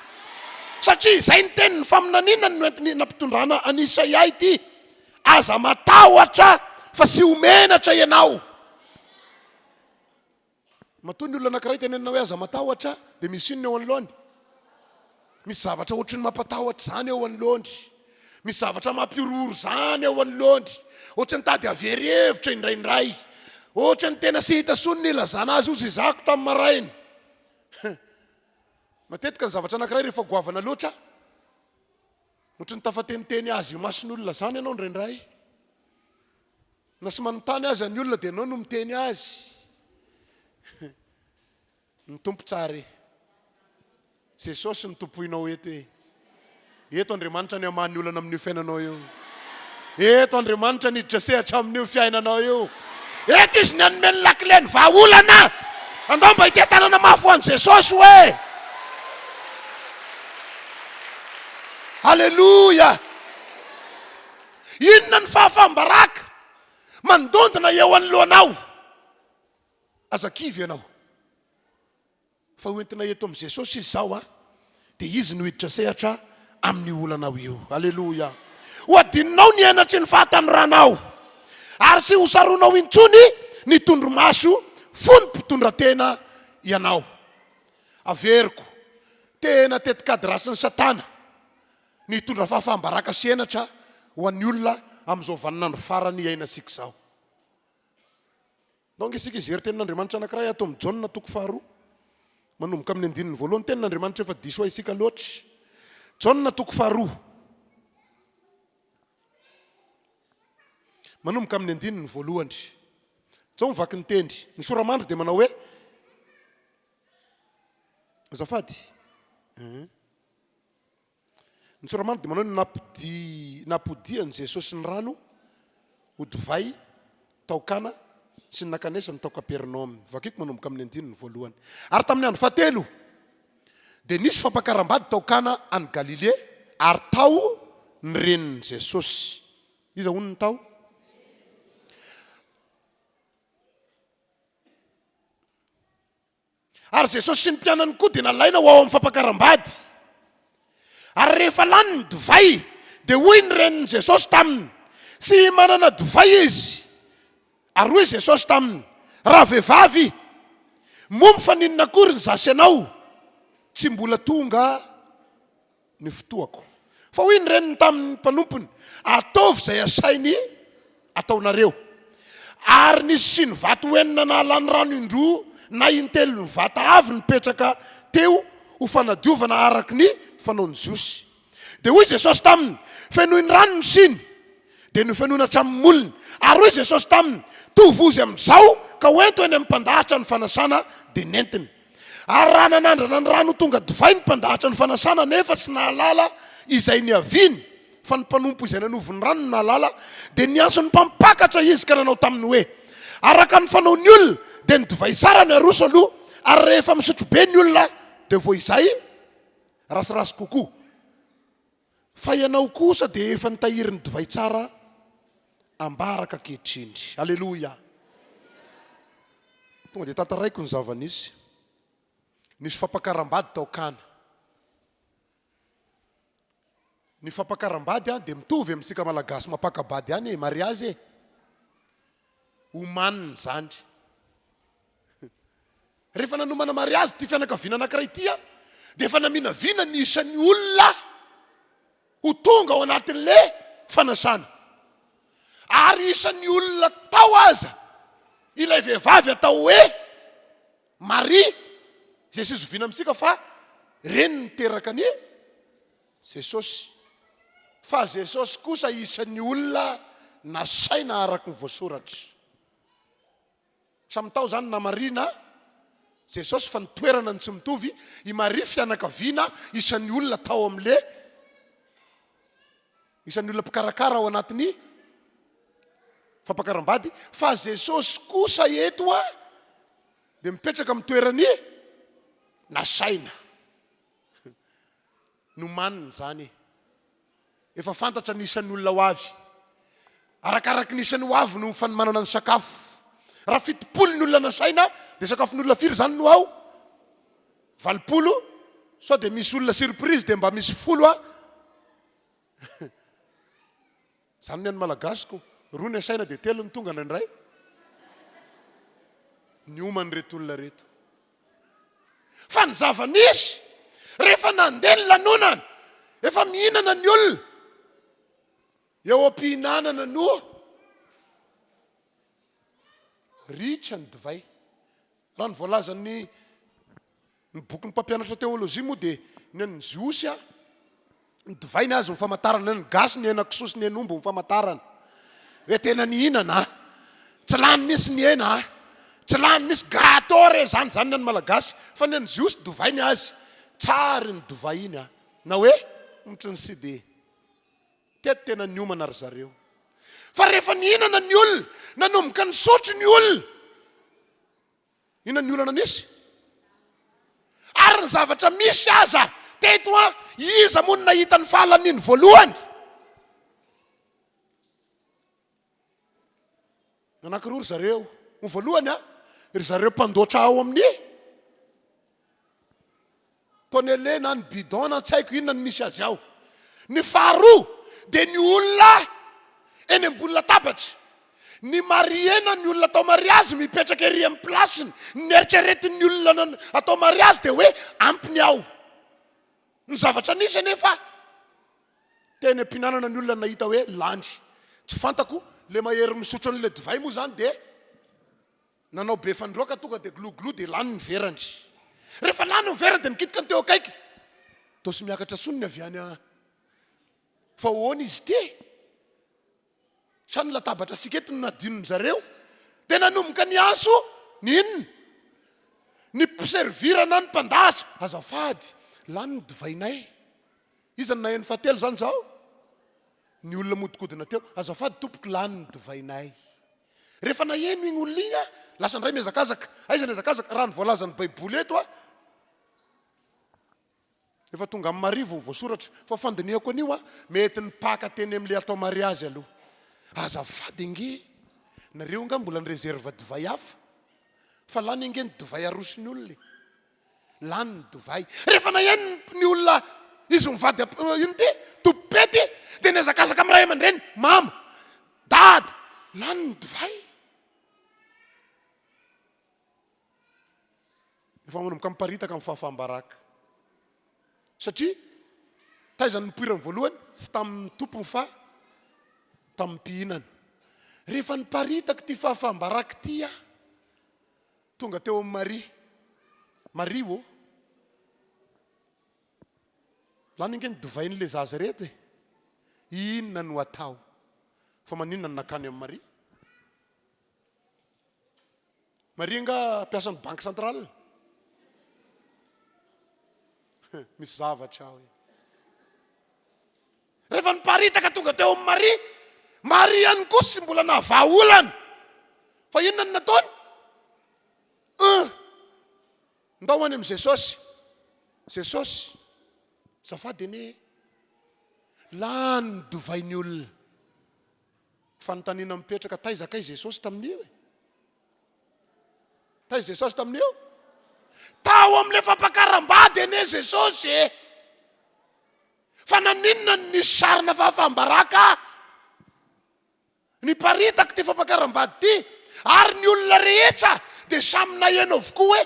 satria izay ny teniny faminaniana no entiny nampitondrana an Isaia ity, aza matahotra fa sy homenatra ianao. Matoa ny olona anankiray tenenina hoe aza matahotra, dia misy inona eo anoloany? Misy zavatra ohatry ny mampatahotra zany eo anoloany, misy zavatra mampiororo zany eo anoloany, ohatry ny tady averihevitra indraindray, ohatry ny tena sy hita sony ny ilazana azy ozy izako tamin'ny maraina. Matetika ny zavatra anankiray rehefa goavana loatra, ohatry ny tafateniteny azy io mason'olona zany ianao indraindray, na sy manontany azy ny olona dia ianao no miteny azy. Ny tompo tsara Jesosy ny tompoinao eto hoe eto Andriamanitra ny amany olana amin'io fiainanao io, eto Andriamanitra ny iditra sehatra amin'io fiainanao io, eto izy ny anome ny lakile ny vahaolana, andao mba hite tanana mafy ho an'i Jesosy hoe Alleluia. Inona ny fahafahambaraka mandondona eo anoloanao? Azakivy ianao fa hoentina eto amin'i Jesosy izy zao a, dia izy no hiditra sehatra amin'ny olanao io. Alleluia. Ho adininao ny enatry ny fahatanoranao, ary sy hosaronao intsony ny tondromaso fony mpitondra-tena ianao. Averiko tena tetikady rasy ny Satana ny hitondra fahafahambaraka sy enatra ho an'ny olona amin'izao vaninandro farany iainasika zao. Donc isika izery tenin'Andriamanitra anankiray ato amin'ny Jaona toko 2 manomboka amin'ny 9 voalohany, tenin'Andriamanitra efa diso isika loatra. Jaona toko 2 manomboka amin'ny 9 voalohany. Zao mivaky ny tendry, ny soramandry dia manao hoe azafady, ny soramandry dia manao hoe napodian' Jesosy ny rano ho divay, taokana sy ny nakanesa ny tao Kapernaume. Vakiko manomboka amin'ny 9 voalohany. Ary tamin'ny andro fahatelo dia nisy fampakaram-bady taokana any Galile, ary tao ny renin'i Jesosy. Iza hono ny tao? Ary Jesosy sy ny mpianany koa dia nalaina ho ao amin'ny fampakaram-bady. Ary rehefa lany ny divay dia hoy ny renin'i Jesosy taminy, sy manana divay izy. Ary hoy Jesosy taminy, raha vehivavy, momby fa ninona akory ny zasy anao, tsy mbola tonga ny fotoako. Fa hoy ny reniny tamin'ny mpanompony, ataovy izay asainy ataonareo. Ary nisy sy ny vato hoenina na lany rano indroa na intelo ny vata avy nipetraka teo ho fanadiovana araky ny fanaony Jiosy. Dia hoy Jesosy taminy, fenoiny rano ny siny, dia no fenoina hatramin'ny molony. Ary hoy Jesosy taminy, tovozy amin'izao ka hoento eny amin'ny mpandahatra ny fanasana dia nentiny. Ary raha nanandrana ny rano tonga divay ny mpandahatra ny fanasana nefa sy nahalala izay niaviny, fa ny mpanompo izay nanovo ny rano nahalala, dia nianso ny mpampakatra izy ka nanao taminy hoe, araka ny fanaony olona dia ny divay tsara ny aroso aloha, ary rehefa misotro be ny olona dia vo izay rasirasy kokoa. Fa ianao kosa dia efa nitahiry ny divay tsara ambaraka kehitrindry. Alleluia. Tonga dia tantaraiko ny zava-nisy. Nisy fampakaram-bady taokana. Ny fampakaram-bady dia mitovy amintsika malagasy mapaka-bady any mariazy omaniny zany. Rehefa nanomana mariazy ty fianakaviana anankiray ity dia efa naminavina ny isan'ny olona ho tonga ao anatin'le fanasana. Ary isan'ny olona tao aza ilay vehivavy atao hoe Maria, zay sy zoviana amintsika fa reny niteraka ny Jesosy. Fa Jesosy kosa isan'ny olona nasaina araka ny voasoratra. Samy tao zany na Maria na Jesosy fa nitoerana ny tsy mitovy. I Maria fianakaviana isan'ny olona tao amin'le isan'ny olona mpikarakara ao anatin'ny fampakaram-bady. Fa Jesosy kosa eto dia mipetraka amin'ny toerany nasaina. Nomanina zany. Efa fantatra ny isan'ny olona ho avy. Arakaraky ny isan'ny ho avy no fanomanana ny sakafo. Raha 70 ny olona nasaina, dia sakafon'olona firy zany no ao? 20. So dia misy olona surprise dia mba misy 10 Zany ny any malagasiko. 2 ny asaina dia 3 ny tonga nandray. Ny omany reto olona reto. Fa ny zava-nisy, rehefa nandeha ny lanonana, efa mihinana ny olona, eo am-pihinanana no ritra ny divay. Raha ny voalazan'ny bokin'ny mpampianatra teolojia moa dia ny an'ny Jiosy ny divay ny azy ny famantarana, ny gasy ny hena kisoa sy ny hen'omby ny famantarana. Hoe tena ny hinana, tsy lany misy ny hena, tsy lany misy gâteau re zany ny any malagasy. Fa ny an'ny Jiosy divay ny azy, tsary ny divay iny na hoe ohatry ny sy dia teto tena ny omana ry zareo. Fa rehefa nihinana ny olona, nanomboka ny sotro ny olona, inona ny olana nisy? Ary ny zavatra misy aza teto iza moa no nahita ny fahalaniny voalohany? Anankiroa ry zareo. Ny voalohany ry zareo mpandoatra ao amin'ny tonele na ny bidon na tsy haiko inona ny misy azy ao. Ny faharoa dia ny olona eny ambony latabatra. Ny mariena ny olona atao mariazy mipetraka ery amin'ny plasiny. Ny eritreretin'ny olona atao mariazy dia hoe ampiny ao. Ny zavatra nisy anefa teny am-pihinanana ny olona nahita hoe lany. Tsy fantako le mahery misotro an'le divay moa zany dia nanao be fandroaka tonga dia gloglo dia lany ny verany. Rehefa lany ny verany dia nikitika ny teo akaiky. Tosy miakatra sonony avy any fa hoana izy te? Sa ny latabatra sikety no nadinony zareo dia nanomboka ny aso ny inona? Ny mpiservirana ny mpandahatra. Azafady, lany ny divainay. Iza ny naheny fahatelo zany zao? Ny olona modikodina teo. Azafady tompoko, lany ny divainay. Rehefa naheno iny olona iny lasa ndray mezakazaka. Aiza mezakazaka? Raha ny voalazan'ny baiboly eto efa tonga amin'ny marivo voasoratra. Fa fandinihako an'io mety ny paka teny amin'le atao mariazy aloha. Azafady inge, nareo nga mbola ny réserve divay hafa. Fa lany inge ny divay arosiny olona. Lany ny divay. Rehefa naheno ny olona izy mivady ino ty topety dia nezakazaka amin'ny ray aman-dreny, mama, dada, lany ny divay. Efa manomboka miparitaka amin'ny fahafaham-baraka. Satria taizany nipoirany voalohany tsy tamin'ny tompony fa tamin'ny mpihinana. Rehefa niparitaka ty fahafaham-baraka ty tonga teo amin'ny Maria lany inge ny divain'le zaza reto inona no atao? Fa maninona ny nakany amin'ny Maria nga mpiasan'ny banky centrale. Misy zavatra ao. Rehefa niparitaka tonga teo amin'ny Maria ny kosa sy mbola nahavaolana. Fa inona ny nataony? Ndao any amin'ny Jesosy. Jesosy, zafady ene lany ny divain'ny olona. Fanontaniana mipetraka taizakay Jesosy tamin'io taiza Jesosy tamin'io? Tao amin'le fampakaram-bady ene Jesosy fa naninona ny sarina fahafaham-baraka niparitaka ty fampakaram-bady ty. Ary ny olona rehetra dia samy naheno avokoa hoe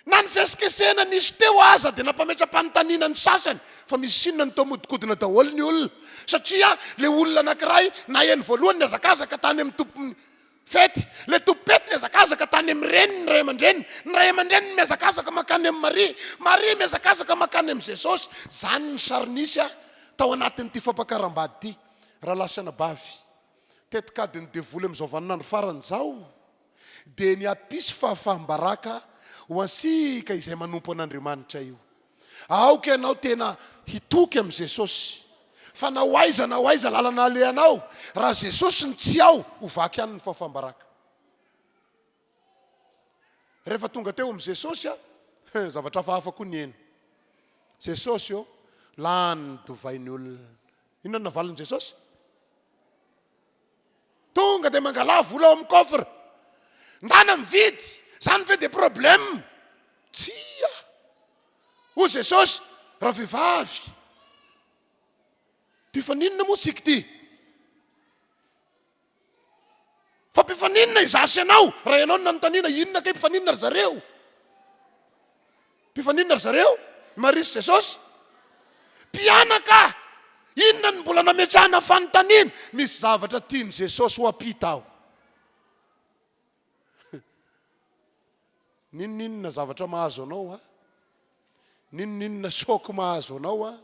na ny fihesikesena nisy teo aza dia nampametra-panontaniana ny sasany fa misy sinona ny tomodikodina daholo ny olona satria le olona anankiray na eny voalohany ny azakazaka tany amin'ny tompony fety le tompety ny azakazaka tany amin'ny reniny ny ray aman-dreniny ny ray aman-dreniny miazakazaka makany amin'ny Maria miazakazaka makany amin'ny Jesosy zany ny sarinisy tao anatin'ity fampakaram-bady ity raha lasana bavy tetikady ny devoly amin'izao vaninandro farany zao dia ny apisy fahafaham-baraka ho ansika izay manompo an'Andriamanitra io aoka ianao tena hitoky amin'ny Jesosy fa na hoaiza lalana alehanao raha Jesosy ny tsy ao ho vaky ihany ny fahafaham-baraka rehefa tonga teo amin'ny Jesosy zavatra hafahafa koa ny eny Jesosy io lany dovainy olona inona navaliny Jesosy tonga dia mangala vola ao amin'ny coffre ndana mividy zany ve de problème tsia o Jesosy raha vehivavy mpifaninona moa tsika ty fa mpifaninona izasy anao raha ianao nanontaniana inona ke mpifaninona ry zareo mpifaninona ry zareo Marisy Jesosy mpianaka inona ny mbola nametrahana fanontaniana misy zavatra tiany Jesosy ho apita ao ninona zavatra mahazo anao ninona soky mahazo anao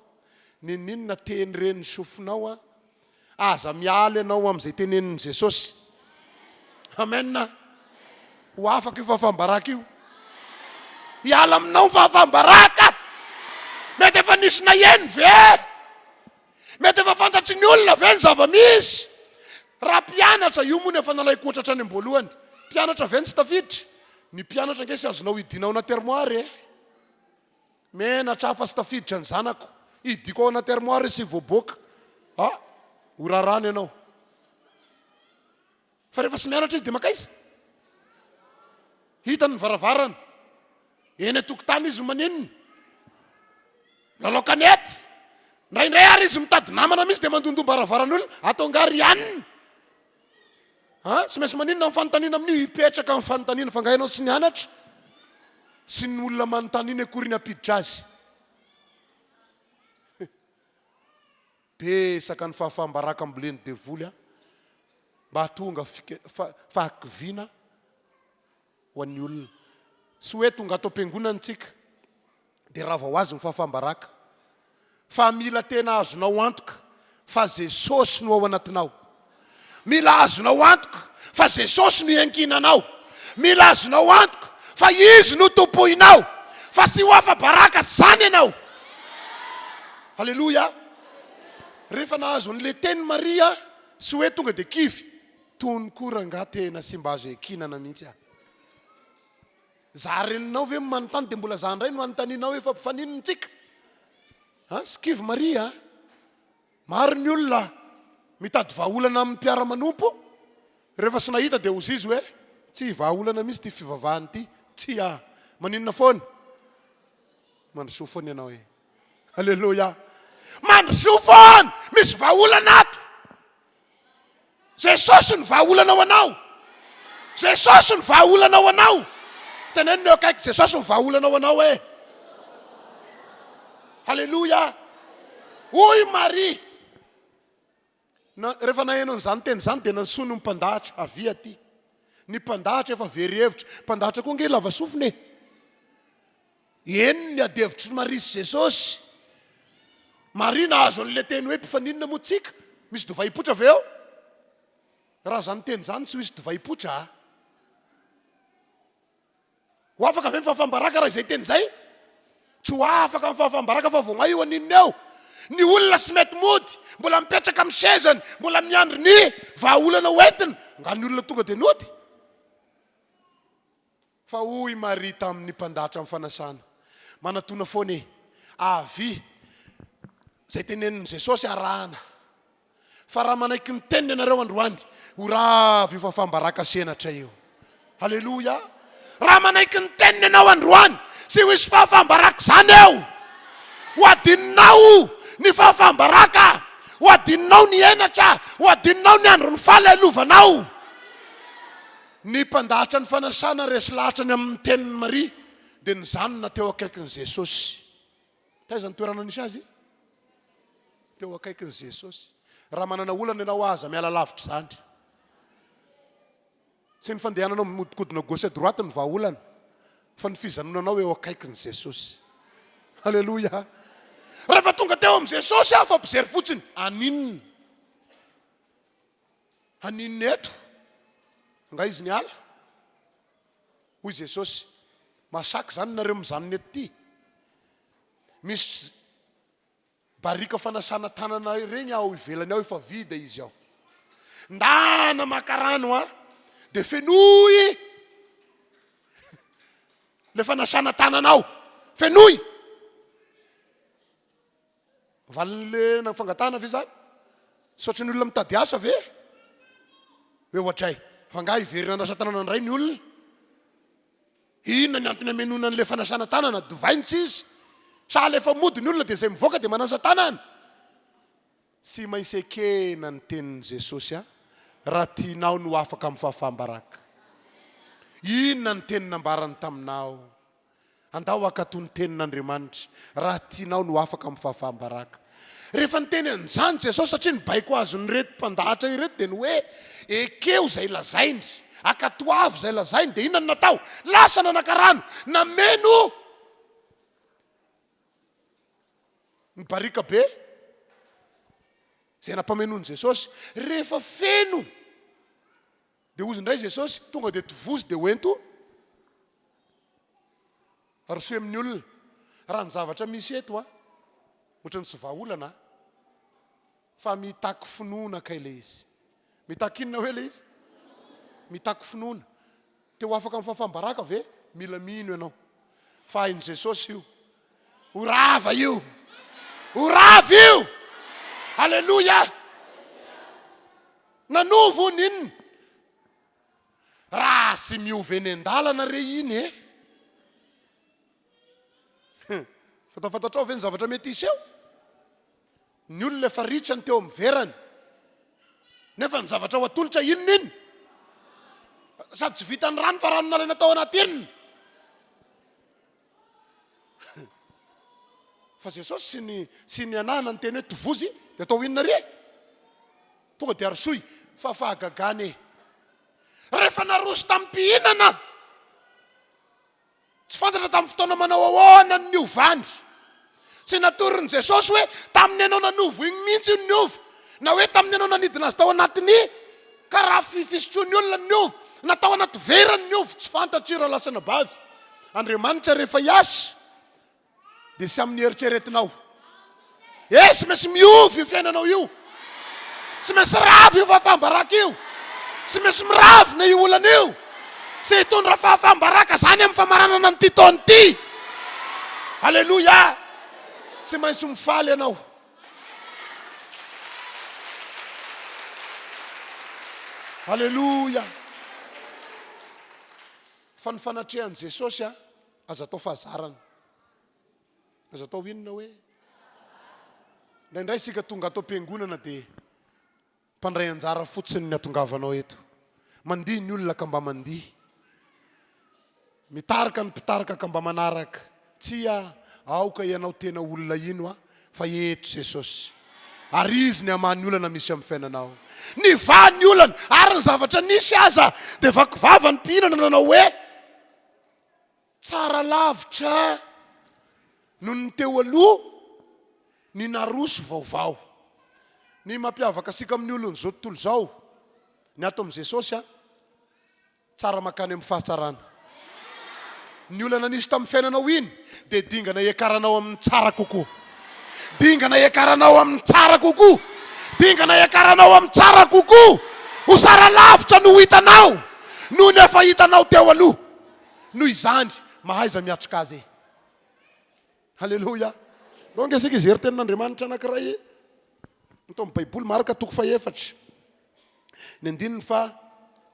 ninona teny reny sofinao aza mialy anao amin'izay tenenin'i Jesosy amen ho afaka io fahafaham-baraka io hiala aminao fahafaham-baraka mety efa nisy na eny ve mety efa fantatry ny olona ve ny zava-misy raha mpianatra io moa ny efa nalaiko ohatra hatrany am-boalohany mpianatra ve ny tsy tafiditra ny mpianatra angesy azonao hidinao anaty armoire menatra hafa sy tafiditra ny zanako hidiko ao anaty armoire sy voaboaka ho rarany ianao fa rehefa sy mianatra izy dia makaiza hitany ny varavarana eny atokotany izy maninona lalaokanety ndraindray ary izy mitady namana misy dia mandondom-baravaran'olona atongary ihanina sy maintsy maninona amin'ny fanontaniana amin'io hipetraka amin'ny fanontaniana fa ngahinao sy nianatra sy ny olona manontaniana akory apiditra azy besaka ny fahafaham-baraka amboleny devoly mba hatonga fahakiviana ho an'ny olona sy hoe tonga atao am-piangonana tsika dia raha vao azy ny fahafaham-baraka fa mila tena azonao antoka fa Jesosy no ao anatinao mila azonao antoka fa Jesosy no iankinanao mila azonao antoka fa izy no tompoinao fa sy ho afa-baraka zany ianao halleloja rehefa nahazo an'le teny Maria sy hoe tonga dia kivy tony koranga tena sy mba azo ekinana mihitsy za reninao ve manontany dia mbola za ndray no anontanianao efa mpifaninontsika sy kivy Maria maro ny olona mitady vahaolana amin'ny mpiara-manompo rehefa sy nahita dia ozy izy hoe tsy vahaolana misy ty fivavahany ty tsy maninona foana mandroso foana ianao halleloja mandroso foana misy vahaolana ato Jesosy ny vahaolana ao anao Jesosy ny vahaolana ao anao tenenina eo akaiky Jesosy ny vahaolana ao anao halleloja oy Maria rehefa nahenao n'izany teny zany dia nanso ny mpandahatra avia ty ny mpandahatra efa very hevitra mpandahatra koa nge lava sofina eny ny adevitry Marisy Jesosy Maria nahazo an'le teny hoe mpifaninona moa tsika misy dovay-potra avy eo raha zany teny zany tsy ho isy dovay-potra ho afaka ve mifahafaham-baraka raha izay teny zay tsy ho afaka mifahafaham-baraka fa vao io aninona eo ny olona sy mety mody mbola mipetraka amin'ny sezany mbola miandry ny vahaolana hoentina nga ny olona tonga dia nody fa hoy Maria tamin'ny mpandahatra amin'ny fanasana manatona foana avy zay tenenin'i Jesosy arahana fa raha manaiky ny teniny ianareo androany ho ravy fahafaham-baraka senatra io halleloja raha manaiky ny teniny ianao androany sy ho isy fahafaham-baraka zany eo ho adininao ny fahafaham-baraka ho adininao ny enatra ho adininao ny andro ny fahalelovanao ny mpandahatra ny fanasana resy lahatrany amin'ny teniny Maria dia ny zanona teo akaikin'i Jesosy taiza ny toerana nisy azy teo akaiky ny Jesosy. Raha manana olana ianao aza miala lavitra zany. Tsy ny fandehananao modikodina gauche et droite ny vahaolana, fa ny fijanonanao eo akaiky ny Jesosy. Halleluja. Rehefa tonga teo amin'ny Jesosy fa mpijery fotsiny, aninona? Aninona eto? Nga izy niala? Hoy Jesosy, masaky zany nareo mijanona eto ty. Misy barika fanasana tanana regny ao ivelany ao efa vida izy ao. Ndana makarano de fenoy le fanasana tananao. Fenoy. Valin'le nafangatana ve zany? Sotry ny olona mitady asa ve? Hoe ohatray, fa nga iverina anasa tanana ndray ny olona. Inona ny antony amenona an'le fanasana tanana? Divainy tsy izy. Sa le efa mody ny olona de zay mivoaka de manasa tanana. Sy maintsy ekena ny tenin'i Jesosy raha tianao no afaka amin'ny fahafaham-baraka. Inona ny teny nambarany taminao? Andao akato ny tenin'Andriamanitra, raha tianao no afaka amin'ny fahafaham-baraka. Rehefa ny teny an'izany Jesosy, satria ny baiko azo ny reto mpandahatra ireto de ny hoe ekeo zay lazainy, akato avy zay lazainy, de inona ny natao? Lasa nanakarano, nameno ny barika be zay nampamenony Jesosy. Rehefa feno de ozy ndray Jesosy tonga de tovozy de hoento aroso amin'ny olona. Raha ny zavatra misy eto ohatrany sy vahaolana, fa mitaky finoana kay le izy. Mitaky inona hoe le izy? Mitaky finoana. Teo afaka amin'ny fahafaham-baraka ve? Mila mino ianao fa hain' Jesosy io. Orava io. Orava io. Halleluja. Nanovo ninona? Raha sy miova eny an-dalana re iny Fatafatrao ve ny zavatra mety isy eo? Ny olona efa ritrany teo amin'ny verany, nefa ny zavatra ho atolotra inona iny? Sady tsy vitany rano fa rano nalaina tao anaty inona? Fa Jesosy sy ny anahana ny teny hoe tovozy de atao inona re? Tonga de arsoy fa fahagagany. Rehefa naroso tamin'ny mpihinana, tsy fantatra tamin'ny fotoana manao ahoana ny niovany. Tsy natorin'i Jesosy hoe tamin'ny anao nanovo igny mihitsy ny niova, na hoe tamin'ny anao nanidina azy tao anatiny karaha fisotroan'ny olona ny niova, na tao anaty vera ny niova. Tsy fantatry raha lasana bavy. Andriamanitra rehefa hiasa de sy amin'ny eritreretinao. Sy maintsy miova io fiainanao io. Tsy maintsy ravo io fahafaham-baraka io. Tsy maintsy miravina io olana io. Sy hitondra fahafaham-baraka zany amin'ny famaranana ny ty taony ty. Halleluja. Tsy maintsy mifaly ianao. Halleluja. Fa ny fanatrehan'i Jesosy aza atao fahazarana. Aza atao inona hoe? Indraindray sika tonga atao mpiangonana de mpandray anjara fotsiny ny atongavanao eto. Mandihy ny olona ka mba mandihy. Mitarika ny mpitarika ka mba manaraka. Tsy aoka ianao tena olona ino fa eto Jesosy. Ary izy ny amany olana misy amin'ny fiainanao. Ny vany olana ary ny zavatra nisy aza de vakivava ny mpihinana nanao hoe tsara lavitra noho ny teo aloha ny naroso vaovao. Ny mampiavaka sika amin'ny olona zao tontolo zao, ny ato amin'ny Jesosy tsara makany amin'ny fahatsarana. Ny olana nisy tamin'ny fiainanao iny de dingana iakaranao amin'ny tsara kokoa. Dingana iakaranao amin'ny tsara kokoa. Dingana iakaranao amin'ny tsara kokoa. Ho sara lavitra no hitanao no ny efa hitanao teo aloha. Noho izany mahaiza miatrika azy. Halleluja. Longa sika izy tenin'Andriamanitra anankiray nytao amin'ny Baiboly maraka toko faha-efatra ny andininy fa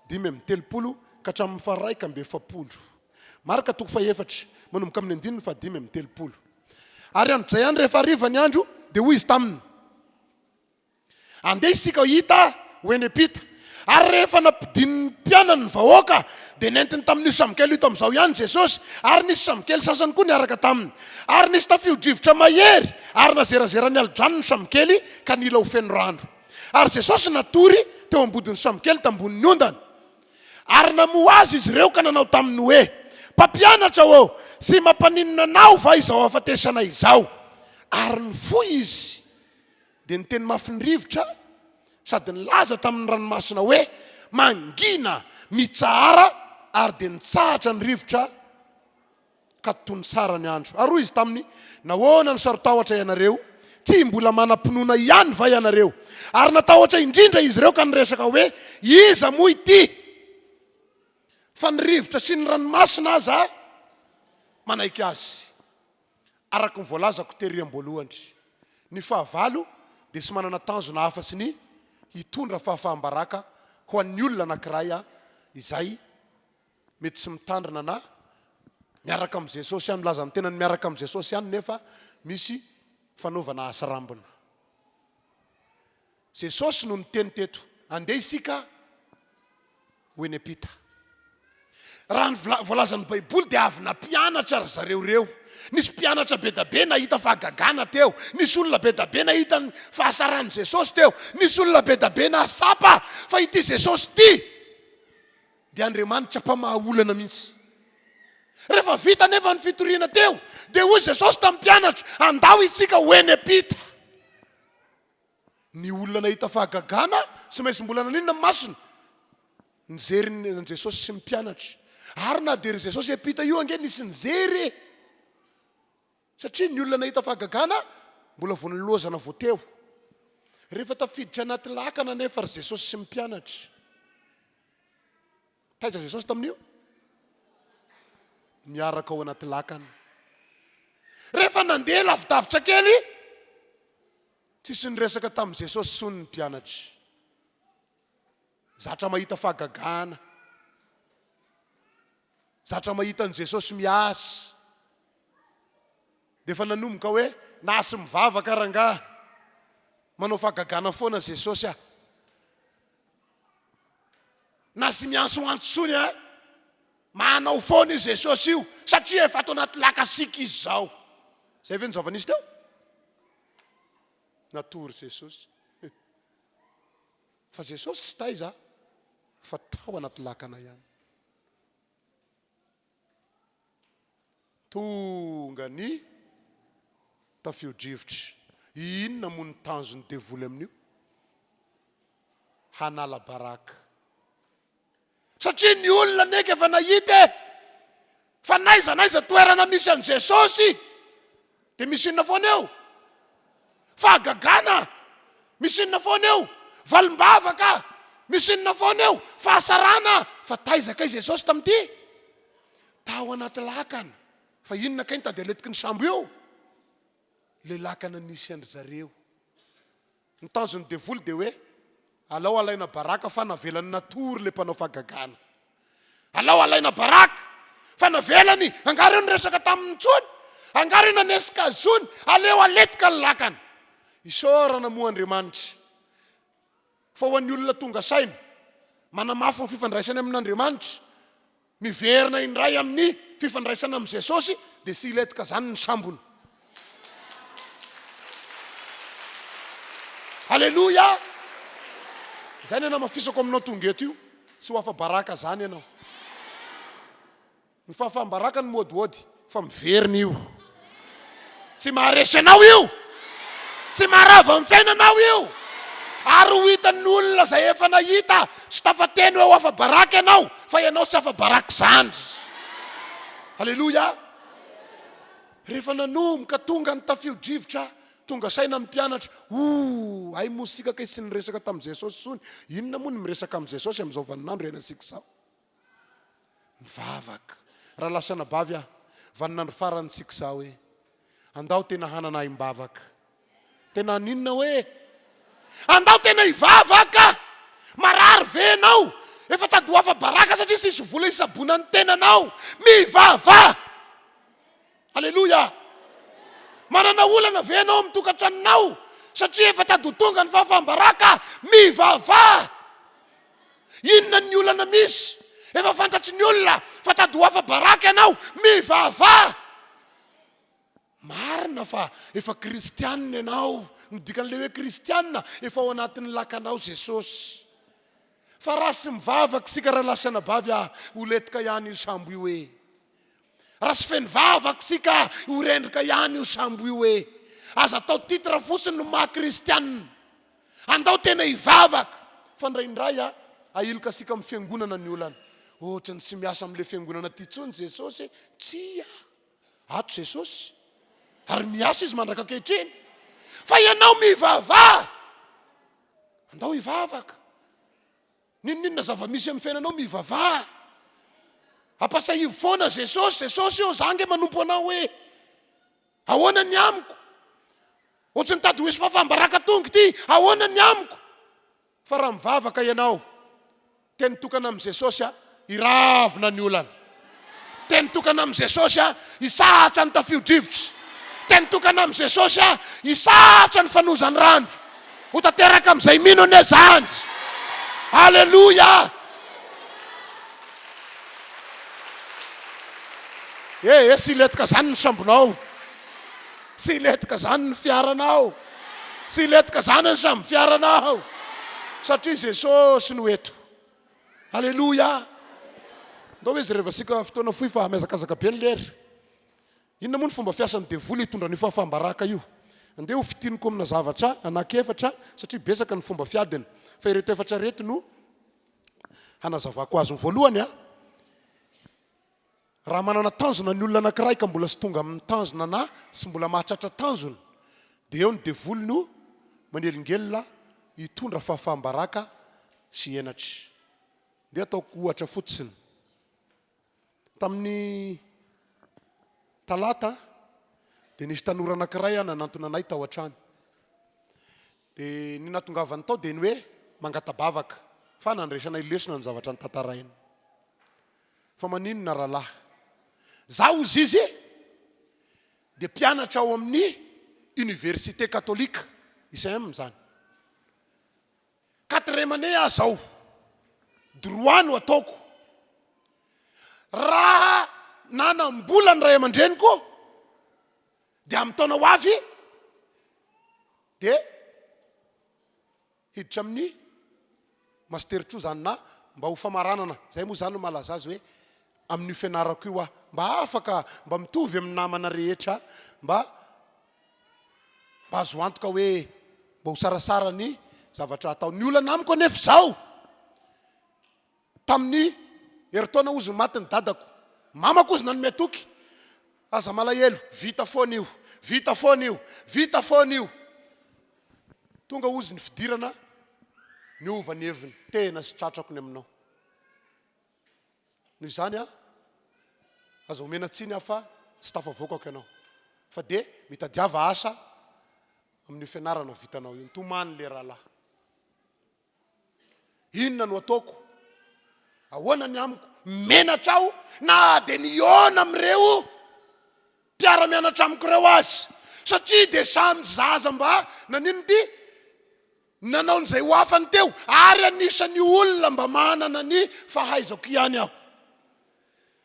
5:30 ka hatramin'ny faha 1:70. Maraka toko faha-efatra manomboka amin'ny andininy fa 5:30. Ary andro zay any rehefa hariva ny andro de hoy izy taminy, andeha isika hita ho eny ampita. Ary rehefa nampidin'ny mpianany ny vahoaka dia nentiny tamin'io samikely ito amin'izao ihany Jesosy, ary nisy samikely sasany koa niaraka taminy, ary nisy tafio-drivotra mahery, ary nazerazera ny alojano ny samikely ka nila ho feno rano. Ary Jesosy natory teo ambodin'ny samikely tambonin'ny ondana, ary namoa azy izy ireo ka nanao taminy hoe, mpampianatra ho sy mampaninona anao va izao afatesana izao. Ary ny foy izy dia niteny mafy ny rivotra sady nilaza tamin'ny ranomasina hoe mangina mitsahara, ary dia nitsahatra ny rivotra ka tony sara ny andro. Ary hoy izy taminy, nahoana ny sarotahotra ianareo, tsy mbola manam-pinoana ihany va ianareo? Ary natahotra indrindra izy ireo ka niresaka hoe, iza moa ity? Fa ny rivotra sy ny ranomasina aza manaiky azy. Araka ny voalazako tery am-boalohany, ny fahavalo dia sy manana tanjona hafa sy ny hitondra fahafahambaraka ho an'ny olona anankiray izay mety sy mitandrina na miaraka amin'ny Jesosy ihany, milazany tena ny miaraka amin'ny Jesosy ihany nefa misy fanaovana asa rambona. Jesosy no niteny teto, andeha isika ho eny ampita. Raha ny voalazan'ny Baiboly dia avy nampianatra ry zareo reo. Nisy mpianatra be da be nahita fahagagana teo, nisy olona be da be nahita ny fahasaran'i Jesosy teo, nisy olona be da be nahasapa fa ity Jesosy ity dia Andriamanitra mpamahaolana mihitsy. Rehefa vita nefa ny fitoriana teo dia hoy Jesosy tamin'ny mpianatra, andao isika ho eny ampita. Ny olona nahita fahagagana sy maintsy mbola naninona ny masony nijery ny Jesosy sy ny mpianatra. Ary na dia ry Jesosy ampita io ange nisy nijery, satria ny olona nahita fahagagana mbola vao nilozana vao teo. Rehefa tafiditra anaty lakana nefa ry Jesosy sy mpianatra, taiza Jesosy tamin'io? Miaraka ao anaty lakana. Rehefa nandeha lavidavitra kely, tsisy niresaka tamin'i Jesosy sy ny mpianatra. Zatra mahita fahagagana, zatra mahita ny Jesosy miasa, dia efa nanomboka hoe nasy mivavaka rangahy, manao fahagagana foana Jesosy nasy miantsoantsony manao foana i Jesosy io, satria efa atao anaty lakasika izy zao. Zay ve nizavanisy teo? Natory Jesosy. Fa Jesosy sy taiza fa tao anaty lakana ihany. Tonga ny tafio-drivotra. Inona moa ny tanjony devoly amin'io? Hanala baraka. Satria ny olona neka efa nahita fa naiza toerana misy an' Jesosy dia misy inona foana eo? Fahagagana misy inona foana eo? Valim-bavaka misy inona foana eo? Fahasarana. Fa taizaka i Jesosy tamin'ity tao anaty lakana. Fa inona kay tady aletiky ny sambo eo? Le lakana nisy andry zareo. Ny tanjony devoly dia hoe alao alaina baraka fa navelany natory le mpanao fahagagana. Alao alaina baraka fa navelany angary eo niresaka tamin'ny tsony, angary eo nanesika azony, aleo aletika ny lakana. Isaorana moa Andriamanitra fa ho an'ny olona tonga saina manamafy ny fifandraisana amin'Andriamanitra, miverina indray amin'ny fifandraisana amin'ny Jesosy, dia sy iletika zany ny sambony. Halleluja. Zany ianao mafisako aminao tongeto io, sy ho afa baraka zany ianao. Ny fahafahambaraka ny modiody fa miverina io, sy maharesy anao io, sy maharava amin'ny fiainanao io. Ary ho hitan'ny olona zay efa nahita sy tafateny hoe ho afa baraka ianao, fa ianao sy afa baraka zany. Halleluja. Rehefa nanomboka tonga ny tafio-drivotra, tonga saina amin'ny mpianatra, ay mosika kay sy niresaka tamin'i Jesosy sony. Inona moa ny miresaka amin'i Jesosy amin'izao vaninandro ianasika sao? Mivavaka. Raha lasana bavy vaninandro farantsika sao hoe andao tena hanana aim-bavaka. Tena ninona hoe andao tena hivavaka, marary venao, efa tady ho afa baraka satria sisy vola hisabona ny tenanao. Mivava. Halleluja. Manana olana venao amin'ny tokantranonao satria efa tady ho tonga ny fahafahambaraka. Mivava. Inona ny olana misy? efa fantatry ny olona fa tady hoafa baraka ianao mivava. Marina fa efa kristianina ianao, nidikan'le hoe kristianina efa ao anatin'ny lakanao Jesosy. Fa raha sy mivavaka sika raha lasana bavy oletika ihany io sambo io hoe. Raha sy feny vavaka sika horendrika ihany io sambo io hoe. Aza atao titre fosiny no maha-kristianina. Andao tena hivavaka. Fa ndraindray ahiloka sika amin'ny fiangonana ny olana. Ohatra ny sy miasa amin'le fiangonana ty tsony Jesosy. Tsia. Ato Jesosy. Ary miasa izy mandraka ankehitriny. Fa ianao mivava. Andao hivavaka. Ninona zava-misy amin'ny fiainanao mivava. Ampasahivo foana Jesosy. Jesosy io zange manompo anao hoe ahoana ny amiko. Ohatra ny tady ho esy fafambaraka tonga ty, ahoana ny amiko. Fa raha mivavaka ianao, teny tokana amin'ny Jesosy iravina ny olana. Teny tokana amin'ny Jesosy hisatra ny tafio-drivotra. Teny tokana amin'ny Jesosy hisatra ny fanozany rano. Ho tanteraka amin'izay mino ny zany. Haleluya. Sy letika zany ny sambonao. Sy letika zany ny fiaranao. Sy letika zany ny samby fiaranao. Satria Jesosy no eto. Haleluya. Ndao hoe izy rehefa sika fotoana fohy fa miazakazaka be ny lery. Inona moa ny fomba fiasan'ny devoly hitondra ny fafambaraka io. Andeha ho fitiniko amina zavatra anankiefatra satria besaka ny fomba fiadiny. Fa ireto efatra reto no hanazavako azy. Ny voalohany raha manana tanjona ny olona anankiray ka mbola sy tonga amin'ny tanjona na sy mbola mahatratra tanjona, dia eo ny devoly no manelingelina hitondra fafambaraka sy henatra. Dia ataoko ohatra fotsiny. Tamin'ny Talata dia nisy tanora anankiray nanantona anay tao an-trano. Dia ny natongavany tao dia ny hoe mangata-bavaka. Fa nandresanay lesona ny zavatra ny tantaraina. Fa maninona rahalahy. Zaho ozy izy dia mpianatra ao amin'ny université katolika ICM zany. 4e année aho droit no ataoko. Raha nanambola ny ray aman-dreniko dia amin'ny taona ho avy dia hiditra amin'ny master 2 zany na mba ho famaranana. Zay moa zany no malaza azy hoe amin'ny fianarako io mba afaka mba mitovy amin'ny namana rehetra mba azo antoka hoe mba ho sarasara ny zavatra atao. Ny olana amiko anefa zao tamin'ny heritaona ozy maty ny dadako, mamako ozy nanome toky, aza malahelo, vita foana io, vita foana io, vita foana io. Tonga ozy ny fidirana niova ny heviny, tena sy tratrako ny aminao. Noho izany aza omena tsiny fa sy tafavoakako ianao. Fa dia mitadiava asa amin'ny fianarana vitanao io. Tomany le rahalahy. Inona no ataoko? Ahoana ny amiko? Menatra aho na dia niona amin'ireo mpiara-mianatra amiko ireo azy. Satria dia samy zaza mba nanino ty nanao n'izay ho afany teo ary anisan'ny olona mba manana ny fahaizako ihany aho.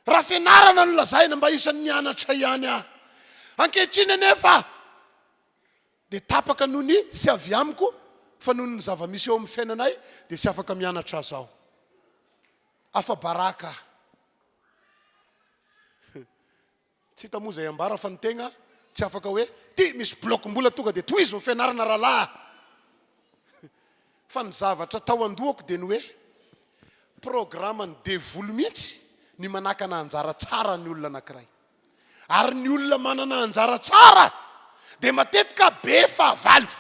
Raha fianarana no lazaina mba isan'ny nianatra ihany aho. Ankehitriny anefa dia tapaka noho ny sy avy amiko fa noho ny zava-misy eo amin'ny fiainanay dia sy afaka mianatra azaho. Afa baraka. Tsy hita moa zay ambara fa ny tegna tsy afaka hoe ty misy blokom-bola tonga dia tohizo ny fianarana rahalahy. Fa ny zavatra tao andohako dia ny hoe programme ny devoly mihitsy ny manakana anjara tsara ny olona anankiray. Ary ny olona manana anjara tsara dia matetika be fahavalo.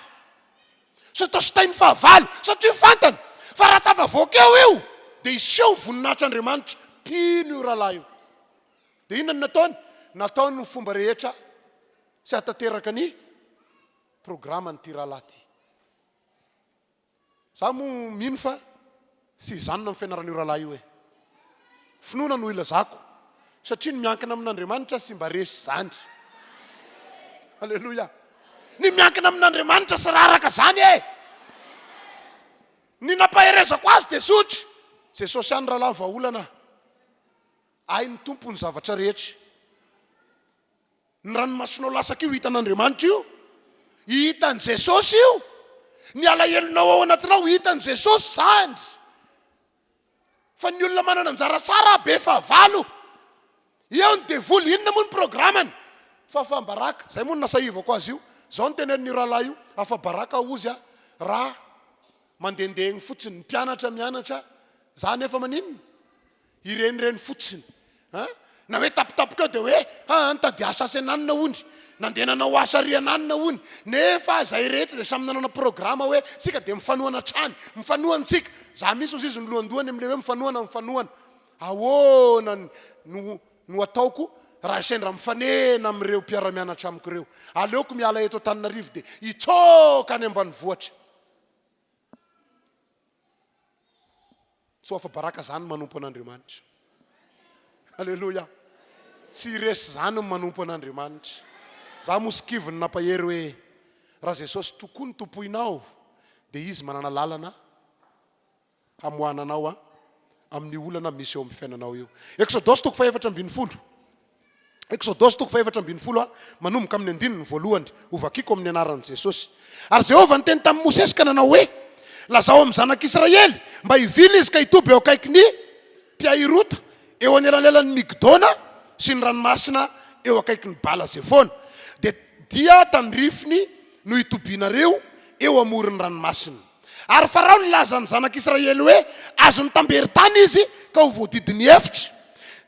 Sy taositainy fahavalo satria fantany fa raha tafavoaka eo dia iseho voninahitry'Andriamanitra pino io rahalahy io. Dia inona ny nataony? Nataony ny fomba rehetra sy hatateraka ny programme ny ty rahalahy ty. Za moa mino fa sy zanona amin'ny fianaran'io rahalahy io finoana no ilazako satria ny miankina amin'Andriamanitra sy mba resy zany. Haleluya. Ny miankina amin'Andriamanitra sy raraka zany ny nampaherezako azy dia sotry Jesosy any rahalahy vahaolana ay ny tompony zavatra rehetra. Ny ranomasina lasaka io hitan'Andriamanitra io, hitan'i Jesosy io, ny alahelonao ao anatinao hitan'i Jesosy zany. Fa ny olona manana anjara tsara be fa valo. Eo ny devoly, inona moa ny programany? Fotoam-bavaka, zay moa ny nasahivako azy io. Zao ny tenen'ny rahalahy io, afa-baraka ozy raha mandendehiny fotsiny, ny mpianatra mianatra, za nefa maninona? Irenireny fotsiny. Na hoe tapitapika eo dia hoe nitady asa asenanina hony, nandeha nanao asa riananina hony. Nefa zay rehetra dia samy nanana programa hoe sika dia mifanohana trany, mifanohantsika. Za misy ozy izy ny lohandohany amin'ilay hoe mifanohana. Ahoana no ataoko raha sendra mifanena amin'ireo mpiara-mianatra amiko ireo. Aleoko miala eto Antananarivo dia hitsoka any ambanivohitra. So afa-baraka zany manompo an'Andriamanitra. Halleluja. Tsy resy zany manompo an'Andriamanitra. Za mosikiviny nampahery hoe raha Jesosy tokoa ny tompoinao dia izy manana lalana hamohananao amin'ny olana misy eo amin'ny fiainanao io. Exodosy 4:12. Exodosy 4:12 manomboka amin'ny 9 ovakiko amin'ny anaran'i Jesosy. Ary Jehovah niteny tamin'i Mosesy ka nanao hoe lazao amin'ny zanak'Israely mba hivily izy ka hitoby eo akaiky ny mpiahirota eo anelanelan'ny Migdona sy ny ranomasina eo akaiky ny bala Zefona. Dia tandrifiny no itobinareo eo amoron'ny ranomasina. Ary Farao nilaza ny zanak'Israely hoe azony tambery-tany izy ka ho voadidiny hevitra.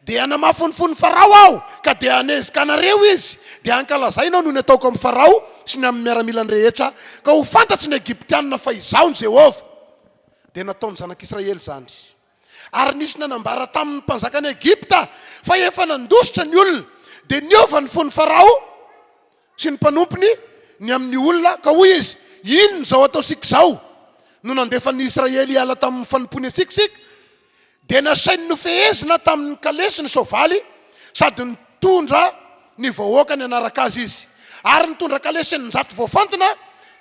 Dia namafonifony Farao aho ka dia hanezika anareo izy. Dia ankalazaina no ny ataoko amin'ny Farao sy ny amin'ny miaramilany rehetra ka ho fantatry ny Egiptianina fa izaho ny Jehovah. Dia nataony zanak'Israely zany. Ary nisy nanambara tamin'ny mpanjakany Egipta fa efa nandositra ny olona. Dia niova ny fony Farao sy ny mpanompony ny amin'ny olona ka hoy izy, inona zao ataosika zao? No nandefan'ny Israely hiala tamin'ny fanompony asikasika, dia nasainy nofehezina tamin'ny kalesy ny soavaly sady nitondra ny vahoaka ny anaraka azy izy. Ary nitondra kalesy ny 100 voafantona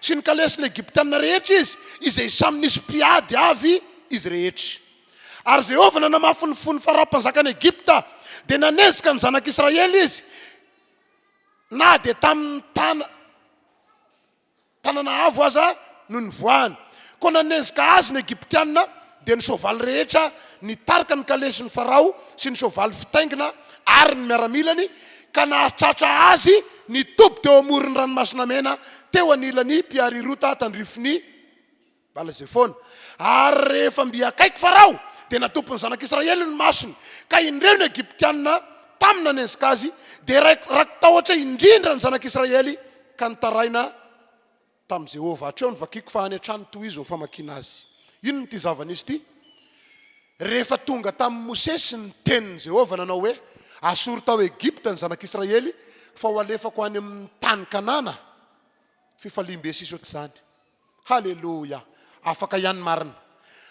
sy ny kalesy ny Egiptianina rehetra izy, izay samy nisy mpiady avy izy rehetra. Ary Jehovah nanamafy ny fony Farao mpanjakany Egipta dia nanezika ny zanak'Israely izy na dia tamin'ny tanana avo aza no nivoahany. Ko nanezika azy ny Egiptianina dia ny soavaly rehetra nitarika ny kalesy ny Farao sy ny soavaly fitaingina ary ny miaramilany ka nahatratra azy nitoby teo amoron'ny ranomasina mena teo anilany mpiarirota tandrifiny bala Zefona. Ary rehefa mbiakaiky Farao dia natopy ny zanak'Israely ny masony ka indreo ny Egiptianina tamin'ny nanezika azy dia rakitahotra indrindra ny zanak'Israely ka nitaraina tamin'i Jehovah. Hatreo ny vakiko fa any an-trano toy izy ho famakiana azy. Ino ny ty zavanisy ty? Rehefa tonga tamin'i Mosesy ny tenin'i Jehovah nanao hoe asory tao Egipta ny zanak'Israely fa ho alefako any amin'ny tany Kanana. Fifalim-be sisy ohatr'izany. Halleluja. Afaka ihany marina.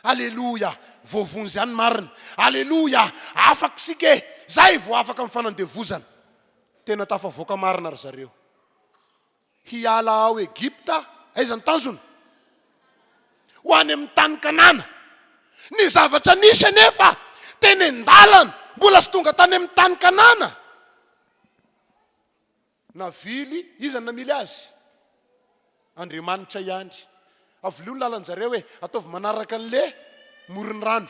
Halleluja. Voavonjy ihany marina. Halleluja. Afaka sike. Zay vo afaka mifanandevozana. Tena tafavoaka marina ry zareo. Hiala ao Egipta, aiza ny tanjony? Ho any amin'ny tany Kanana. Ny zavatra nisy nefa teny an-dalana, mbola sy tonga tany amin'ny tany Kanana. Navily, iza ny namily azy? Andriamanitra ihany. Aviliony lalanjareo hoe ataovy manaraka an'le moron'ny rano.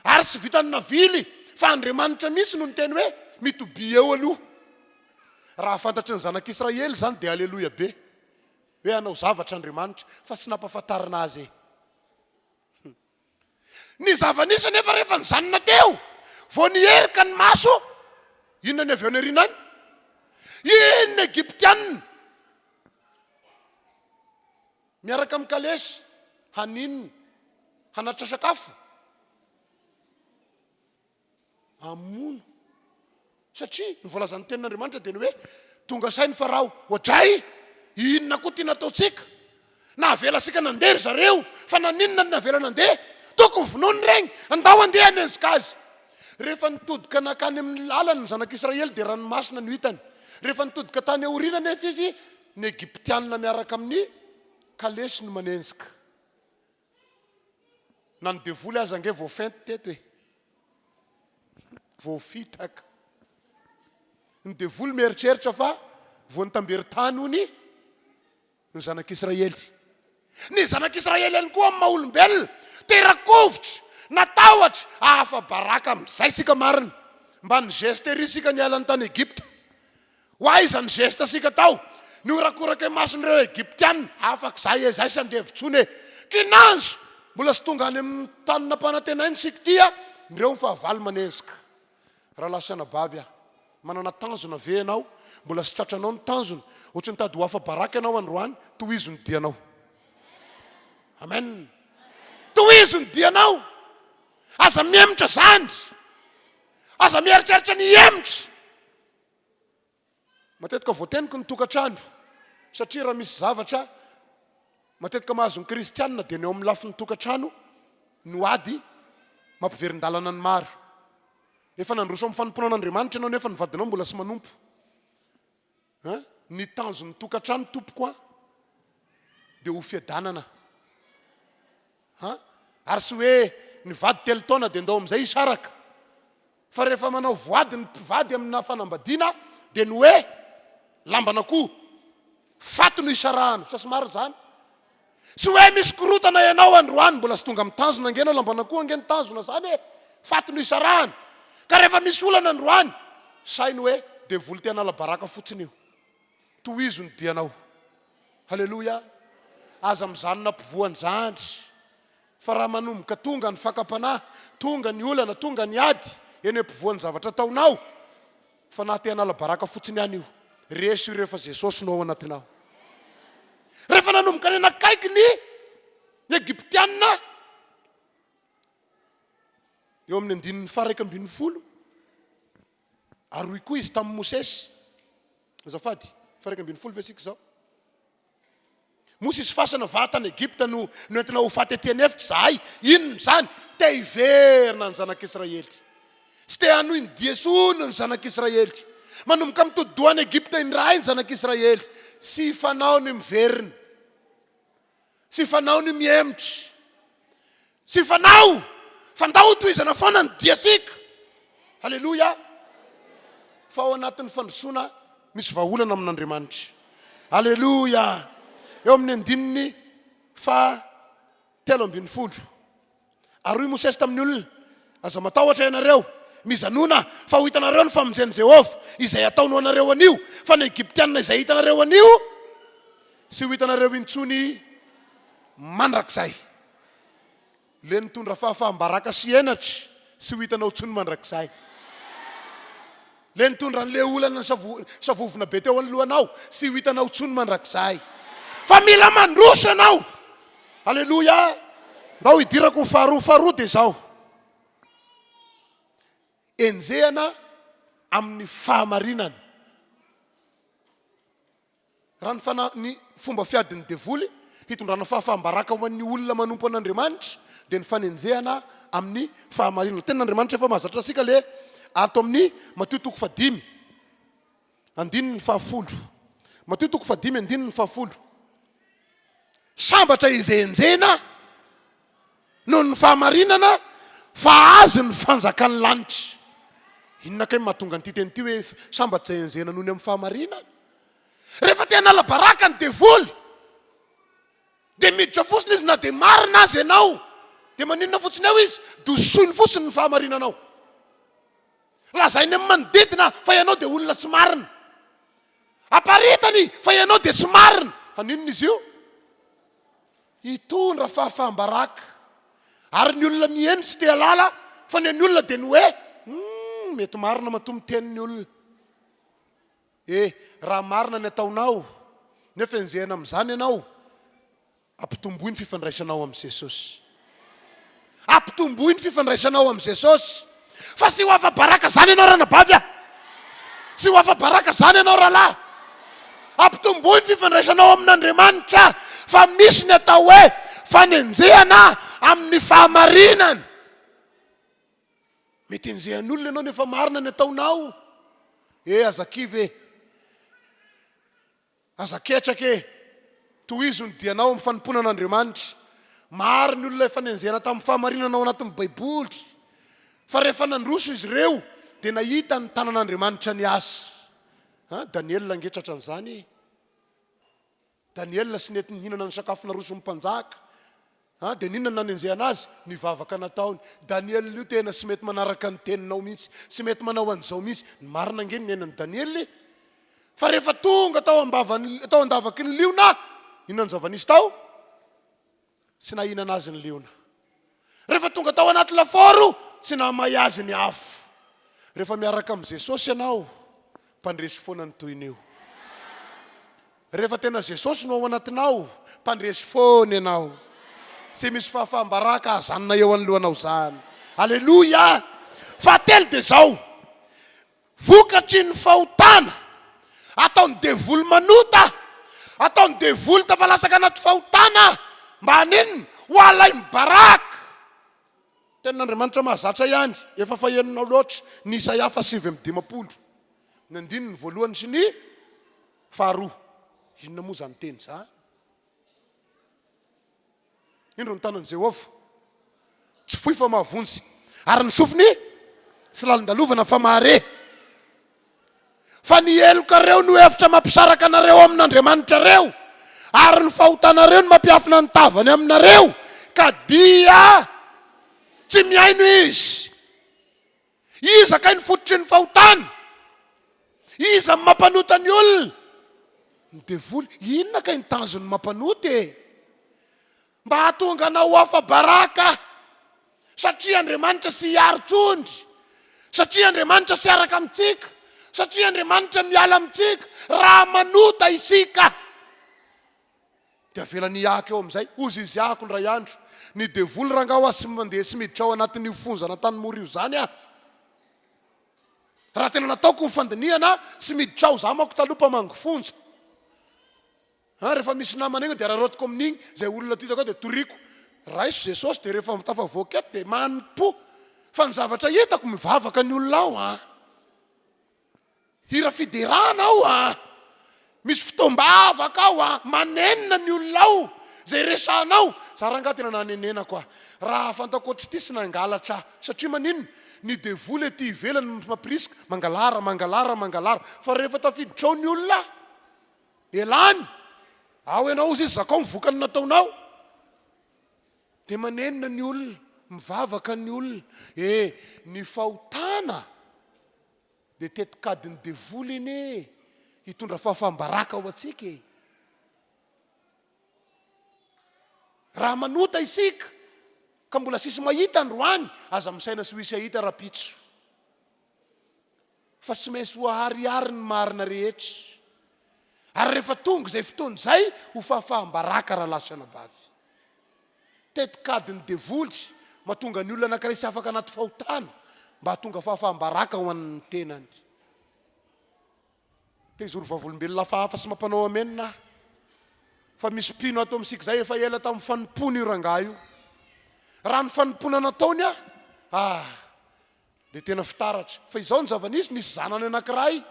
Ary sy vitany navily fa Andriamanitra misy no niteny hoe mitoby eo aloha. Raha fantatry ny zanak'Israely zany dia halleluja be. Hoe anao zavatra Andriamanitra fa tsy nampahafantarina azy. Ny zavanisy nefa rehefa nijanona teo, vao nierika ny maso, inona ny avy eo ny arinany? Inona Egiptianina? Miaraka amin'ny kalesy, haninina, hanatra sakafo. Amono. Satria ny voalazan'ny tenin'Andriamanitra dia ny hoe tonga sainy Farao, ohatray, inona koa tiana ataontsika? Navela sika nandeha ry zareo, fa naninona ny navela nandeha? Tokony vonoany regny, andao andeha hanezika azy. Rehefa nitodika nakany amin'ny lalany ny zanak'Israely dia ranomasina no hitany. Rehefa nitodika tany aoriana nefa izy, ny Egiptianina miaraka amin'ny kalesy no manenzika. Na ny devoly aza ange voafenty teto hoe. voafitaka ny devoly mieritreritra fa voany tambery-tany hony ny zanak'Israely. Ny zanak'Israely ihany koa amin'ny maha-olombelona terakovitra natahotra ahafa baraka amin'izay sika marina mba ny geste ery sika ny alany tany Egypta. Hoaiza ny geste sika tao ny orakoraka mason'ireo Egyptiana afak'izay zay sy andevitsony kinanjo mbola sy tonga any amin'ny tanina mpanantenainy sika tia nireo mifahavaly manezika. Raha lasana bavy manana tanjona ve ianao mbola sy tratranao ny tanjona ohatrany tady ho afa baraka ianao androany tohizo ny dianao. Amen. Tohizo ny dianao. Aza miemitra zany. Aza mieritreritra ny emitra. Matetika voateniko ny tokantrano satria raha misy zavatra matetika mahazo ny kristianina dia ny eo amin'ny lafin'ny tokantrano no ady mampiverin-dalana ny maro. Efa nandroso amin'ny fanomponan'Andriamanitra ianao nefa ny vadinao mbola sy manompo. Ny tanjon'ny tokantrano tompoko dia ho fiadanana. Ary sy hoe ny vady telo taona dia ndao amin'izay isaraka. Fa rehefa manao voady ny mpivady amina fanambadiana dia ny hoe lambana koa faty no isarahana. Sa somary zany. Sy hoe misy korotana ianao androany mbola sy tonga amin'ny tanjona angena lambana koa angeny tanjona zany faty no isarahana. Ka rehefa misy olana androany sainy hoe devoly tena labaraka fotsiny io. Tohizo ny dianao. Haleluya. Aza mizanona mpivoany zandry. Fa raha manomboka tonga ny fakapanahy, tonga ny olana, tonga ny ady, eny hoe mpivoany zavatra taonao, fa na tena labaraka fotsiny any io. Resy io rehefa Jesosy no ao anatinao. Rehefa nanomboka ny nakaiky ny Egyptiana eo amin'ny 120 aroy koa izy tamin'ny Mosesy. Azafady 120 vesika zao. Mosy isy fasana vatany Egypta no entina ho fateteny efitra zahay. Inona zany? Te hiverina ny zanak'Israely. Sy te hanohy ny diesono ny zanak'Israely. Manomboka mitodi-doany Egypta indray ny zanak'Israely. Sy fanao ny miverina. Sy fanao ny miemitra. Sy fanao fandao tohizana foana ny diasika. Haleluya. Fa ao anatin'ny fandrosoana misy vahaolana amin'Andriamanitra. Haleluya. Eo amin'ny 13 aroy Mosesy tamin'ny olona. Aza matahotra ianareo mizanona fa ho hitanareo ny famonjen'i Jehovah izay ataonao anareo anio. Fa ny Egyptiana izay hitanareo anio sy ho hitanareo intsony mandrakizay. Le nitondra fahafahambaraka sy enatra sy ho hitanao tsony mandrakizay. Le nitondra an'le olana savovona be teo alohanao sy ho hitanao tsony mandrakizay. Fa mila mandroso ianao. Haleluya. Mba ho hidirako faharoa dia zao. Enjehana amin'ny fahamarinana. Raha ny fomba fiadin'ny devoly hitondrana fahafahambaraka ho an'ny olona manompo an'Andriamanitra dia ny fanenjehana amin'ny fahamarinana. Tenan'Andriamanitra efa mahazatra asika le ato amin'ny Mateo 5:10. Andininy 10. Mateo 5:10 andininy 10. Sambatra izay enjehana noho ny fahamarinana fa azy ny fanjakan'ny lanitra. Inona kay mahatonga ny teny ity hoe sambatra izay enjehana noho ny amin'ny fahamarinana. Rehefa tena labaraka ny devoly dia miditra fotsiny izy na dia marina azy ianao dia maninona fotsiny eo izy dosoiny fotsiny ny fahamarinanao. Lazainy amin'ny manodidina fa ianao dia olona tsy marina. Aparitany fa ianao dia tsy marina. Aninona izy io? Hitondra fahafahambaraka. Ary ny olona mihaino tsy te halala fa ny olona dia ny hoe mety marina matommy tenin'ny olona. Raha marina ny ataonao nefa enjehana amin'izany ianao ampitomboy ny fifandraisanao amin'i Jesosy. Ampitomboy ny fifandraisanao amin'i Jesosy. Fa sy ho afa-baraka zany ianao ranabavy. Sy ho afa-baraka zany ianao rahalahy. Ampitomboy ny fifandraisanao amin'Andriamanitra. Fa misy ny atao hoe fanenjehana amin'ny fahamarinana. Mety enjehan'olona ianao nefa marina ny ataonao. Azakivy azaketrake tohizo ny dianao amin'ny fanomponan'Andriamanitra. Maro ny olona efa nenjehana tamin'ny fahamarinana ao anatin'ny Baiboly. Fa rehefa nandroso izy ireo dia nahita ny tanan'Andriamanitra ny asa. Daniela angetratra an'izany. Daniela sy nety nihinana ny sakafo naroson'ny mpanjaka. Dia ninona nanenjeh anazy? Ny vavaka nataony. Daniela io tena sy mety manaraka ny teninao mihitsy, sy mety manao an'izao mihitsy. Ny marina nge ny ainan'ny Daniela. Fa rehefa tonga tao andavaky ny liona, inona ny zava-nisy tao? Tsy nahina anazy ny liona. Rehefa tonga tao anaty laforo, tsy namay azy ny afo. Rehefa miaraka amin'ny Jesosy ianao, mpandresy foana ny toinio. Rehefa tena Jesosy no ao anatinao, mpandresy foana ianao. Tsy misy fahafahambaraka azanona eo anoloanao zany. Aleluia! Fahatelo dia zao. Vokatry ny fahotana, ataony devoly manota, ataony devoly tafalasaka anaty fahotana, mba haneniny ho alay mibaraka. Tenan'Andriamanitra mahazatra ihany, efa fahenonao loatra ny Isaia 7:20. Ny andininy voalohany sy ny faharoa. Inona moa zany teny za? Indro ny tanan'i Jehovah, tsy foy fa mahavonjy, ary ny sofiny sy lalindalovana fa mahare. Fa ny elokareo no hevitra mampisaraka anareo amin'Andriamanitra reo, ary ny fahotanareo no mampiafina ny tavany aminareo, ka dia tsy miaino izy. Iza kay ny fototry ny fahotana? Iza mampanota ny olona? Ny devoly. Inona kay ny tanjony mampanoty? Mba hahatonga anao hafa baraka, satria Andriamanitra sy hiaro-tsondry, satria Andriamanitra sy araka amintsika, satria Andriamanitra miala amintsika raha manota isika. Dia avelany hiaka eo amin'izay. Ozy izy ako ny ray andro. Ny devoly rangaho sy mandeha sy miditra ao anatin'ny fonjana tany morio zany aho. Raha tena nataoko ny fandiniana sy miditra ao za mako taloha mpamango fonja. Rehefa misy namana iny dia rarotiko amin'igny, zay olona titako dia toriko. Raiso Jesosy dia rehefa tafavoaka eto dia manompo. Fa ny zavatra hitako mivavaka ny olona ao. Hira fiderana ao. Misy fotoam-bavaka ao. Manenina ny olona ao. Zay resanao. Saranga tena nanenenako. Raha fantako ohatry ty sy nangalatra. Satria maninona? Ny devoly ety ivelany mampirisika. Mangalara. Fa rehefa tafiditra ao ny olona, elany. Ao ianao izy zakao mivokany nataonao. Dia manenina ny olona, mivavaka ny olona. Ny fahotana dia tetikadiny devoly iny hitondra fahafahambaraka ao atsika. Raha manota isika ka mbola sisy mahita androany, aza misaina sy hoisy ahita rapitso. Fa sy maintsy ho ahariary ny marina rehetra. Ary rehefa tonga izay fotoana izay, ho fahafahambaraka raha lasana bavy. Tetikadiny devoly mahatonga ny olona anankiray sy afaka anaty fahotana, mba hahatonga fahafahambaraka ho an'ny tenany. Te hizory vavolombelona hafahafa sy mampanao amenina. Fa misy pino ato amintsika izay efa ela tamin'ny fanompona io rangaha io. Raha ny fanompona nataony dia tena fitaratra. Fa izao ny zava-nisy, nisy zanany anankiray,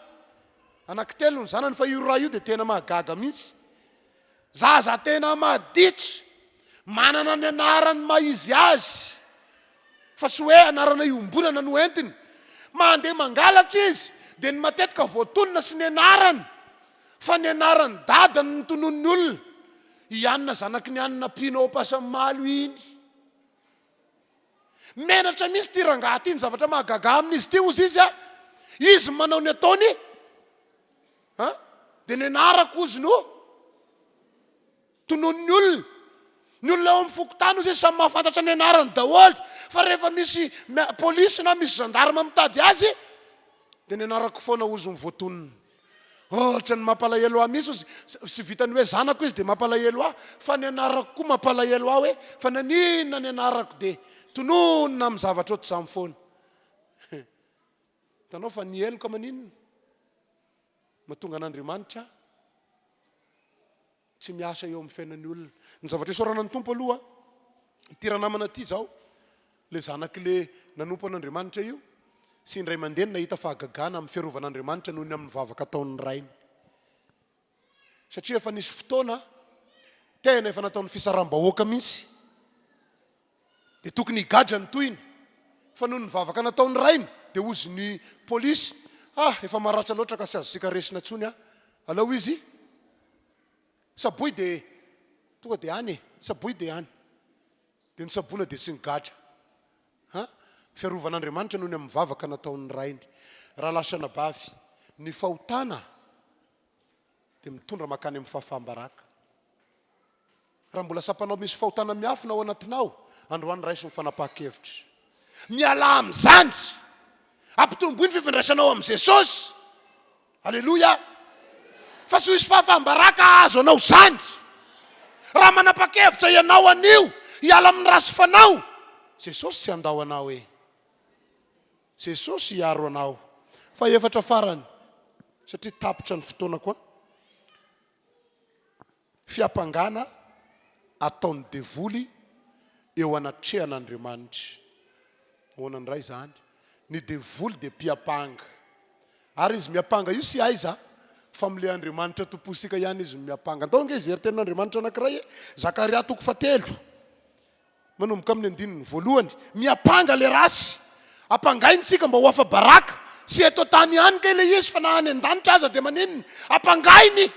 anankitelo ny zanany, fa io raha io dia tena mahagaga mihitsy. Zaza tena maditra, manana ny anarany maizy azy, fa sy hoe anarana iombonana no entiny. Mandeha mangalatra izy, dia ny matetika voatonona sy ny anarany, fa ny anarany dadany ny tonon'ny olona. Ianona zanaky ny anina pino ao Pasamalo iny. Menatra misy ty rangaha ty ny zavatra mahagaga amin'izy ty ozy izy. Izy manao ny ataony, dia ny anarako ozy no tonon'ny olona. Ny olona ao amin'ny fokotany ozy izy samy mahafantatra ny anarany daholo. Fa rehefa misy polisy na misy gendarme mitady azy, dia ny anarako foana ozy mivoatonona. Ohatra ny mampalahelo ahy misy ozy, sy vitany hoe zanako izy dia mampalahelo ahy, fa ny anarako koa mampalahelo ahy hoe fa nanina ny anarako dia tononona amin'ny zavatra ohatr'izany foana. Hitanao fa ny eloka maninona? Mahatonga an'Andriamanitra tsy miasa eo amin'ny fiainan'ny olona. Ny zavatra isaorana ny tompo aloha, ity ranamana ity zao, le zanaky le nanompo an'Andriamanitra io, sy indray mandeha nahita fahagagana amin'ny fiarovan'Andriamanitra noho ny amin'ny vavaka ataon'ny rainy. Satria efa nisy fotoana tena efa nataon'ny fisaram-bahoaka mihitsy, dia tokony higadra ny tohiny. Fa noho ny vavaka nataon'ny rainy, dia ozy ny polisy efa maratra loatra ka sy azosika resina ntsony alao izy saboy dia tonga dia any saboy dia any dia ny sabona dia sy ny gadra fiarovan'Andriamanitra noho ny amin'ny vavaka nataon'ny rainy raha lasana bavy ny fahotana dia mitondra makany amin'ny fahafahambaraka raha mbola sapanao misy fahotana miafina ao anatinao androany raisy ny fanapaha-kevitra miala amin'izany ampitomboy ny fifandraisanao amin'i Jesosy aleloia fa sy ho isy fahafahambaraka azo anao zany raha manapa-kevitra ianao anio hiala amin'ny rasy fanao Jesosy sy andao anao Jesosy hiaro anao fa efatra farany satria tapitra ny fotoana koa fiampangana ataon'ny devoly eo anatrehan'Andriamanitra ahoana ndray zany ny devoly dia mpiapanga ary izy miapanga io sy aiza fa mile Andriamanitra tomposika ihany izy miapanga ntonga izy hery tenin'Andriamanitra anankiray Zakaria 4 manomboka amin'ny 9 voalohany miapanga le rasy apangaintsika mba ho afa-baraka sy eto tany ihany ka ilay izy fa na any an-danitra aza dia maninona apangainy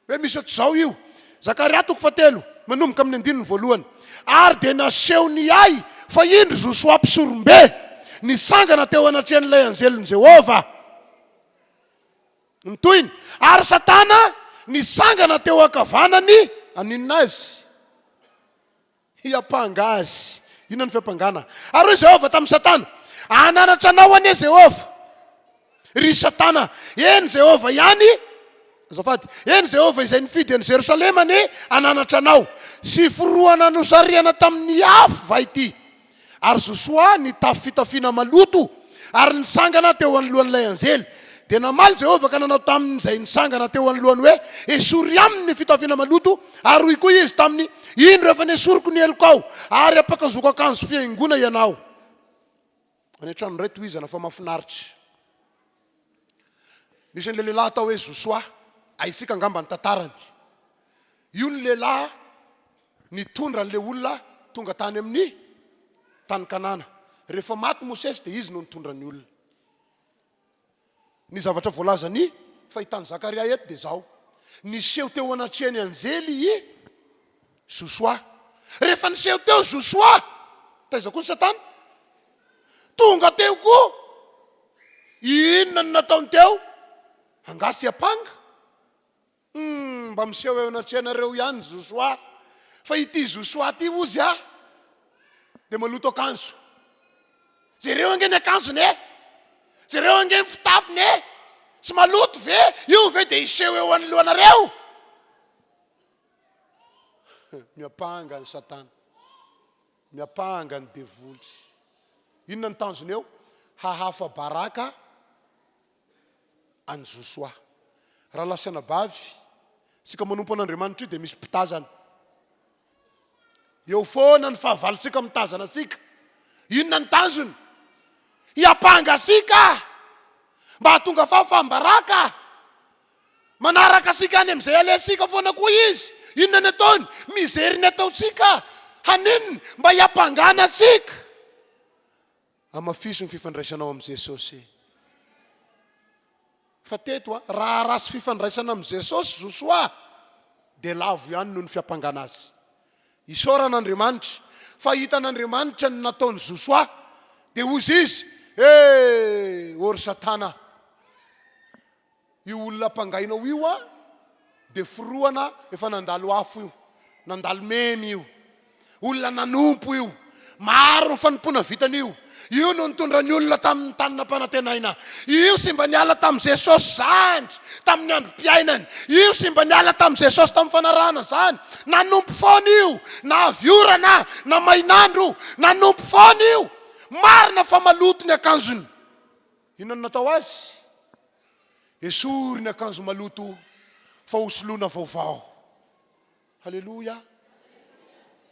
hoe misy ohatr'izao io Zakaria 4 manomboka amin'ny 9 voalohany ary dia nasehony ahy fa indro Josoa mpisorombe nisangana teo anatrehan'ilay anjelon'i Jehova nitoiny ary Satana nisangana teo ankavanany aninona azy hiapanga azy inona ny fiampangana ary hoy Jehova tamin'ny Satana ananatra anao anie Jehova ry Satana eny Jehova ihany azafady eny Jehova izay nifidy any Jerosalema anie ananatra anao sy foroana nosariana tamin'ny afo va ity ary Josoa nitafy fitafiana maloto ary nisangana teo anoloan'ilay anjely dia namaly Jehova ka nanao tamin'izay nisangana teo anoloany hoe esory aminy ny fitafiana maloto ary hoy koa izy taminy indro efa nesoriko ny eloko ao ary apakazoko akanjo fiaingona ianao any an-trano ray tohizana fa mahafinaritra nisy an'le lehilahy atao hoe Josoa aisika angamba ny tantarany io ny lehilahy nitondra an'le olona tonga tany amin'ny tany Kanana rehefa maty Mosesy dia izy no nitondra ny olona ny zavatra voalazany fahitany Zakaria eto dia zao niseho teo anatrehany anjely Josoa rehefa niseho teo Josoa taiza koa ny Satana tonga teo koa inona ny nataony teo angasy apanga mba miseho eo anatrehanareo ihany Josoa fa ity Josoa ty ozy dia maloto akanjo jereo ange ny akanjony jereo ange ny fitafiny sy maloto ve io ve dia iseho eo anoloanareo miapanga ny Satana miapanga ny devoly inona ny tanjony eo hahafa baraka any Josoa raha lasana bavy sika manompo an'Andriamanitra io dia misy mpitazana eo foana ny fahavalontsika mitazana atsika inona ny tanjony hiapanga asika mba hatonga fahafahambaraka manaraka asika any amin'izay alesika foana koa izy inona ny ataony mizery ny ataotsika haninona mba hiapangana atsika amafiso ny fifandraisanao amin'i Jesosy fa teto raha rasy fifandraisana amin'i Jesosy Josoa dia lavo ihany noho ny fiampangana azy isaoran'Andriamanitra fa hitan'Andriamanitra ny nataony Josoa dia ozy izy ory Satana io olona ampangainao io dia foroana efa nandalo afo io nandalo memy io olona nanompo io maro ny fanompona vitan'io io no nitondra ny olona tamin'ny tanina-panantenaina io sy mba niala tamin'i Jesosy zany tamin'ny androm-piainany io sy mba niala tamin'i Jesosy tamin'ny fanarahana zany nanompo foana io na aviorana na mainandro nanompo foana io marina fa maloto ny akanjony inona natao azy esory ny akanjo maloto fa hosoloana vaovao halleloia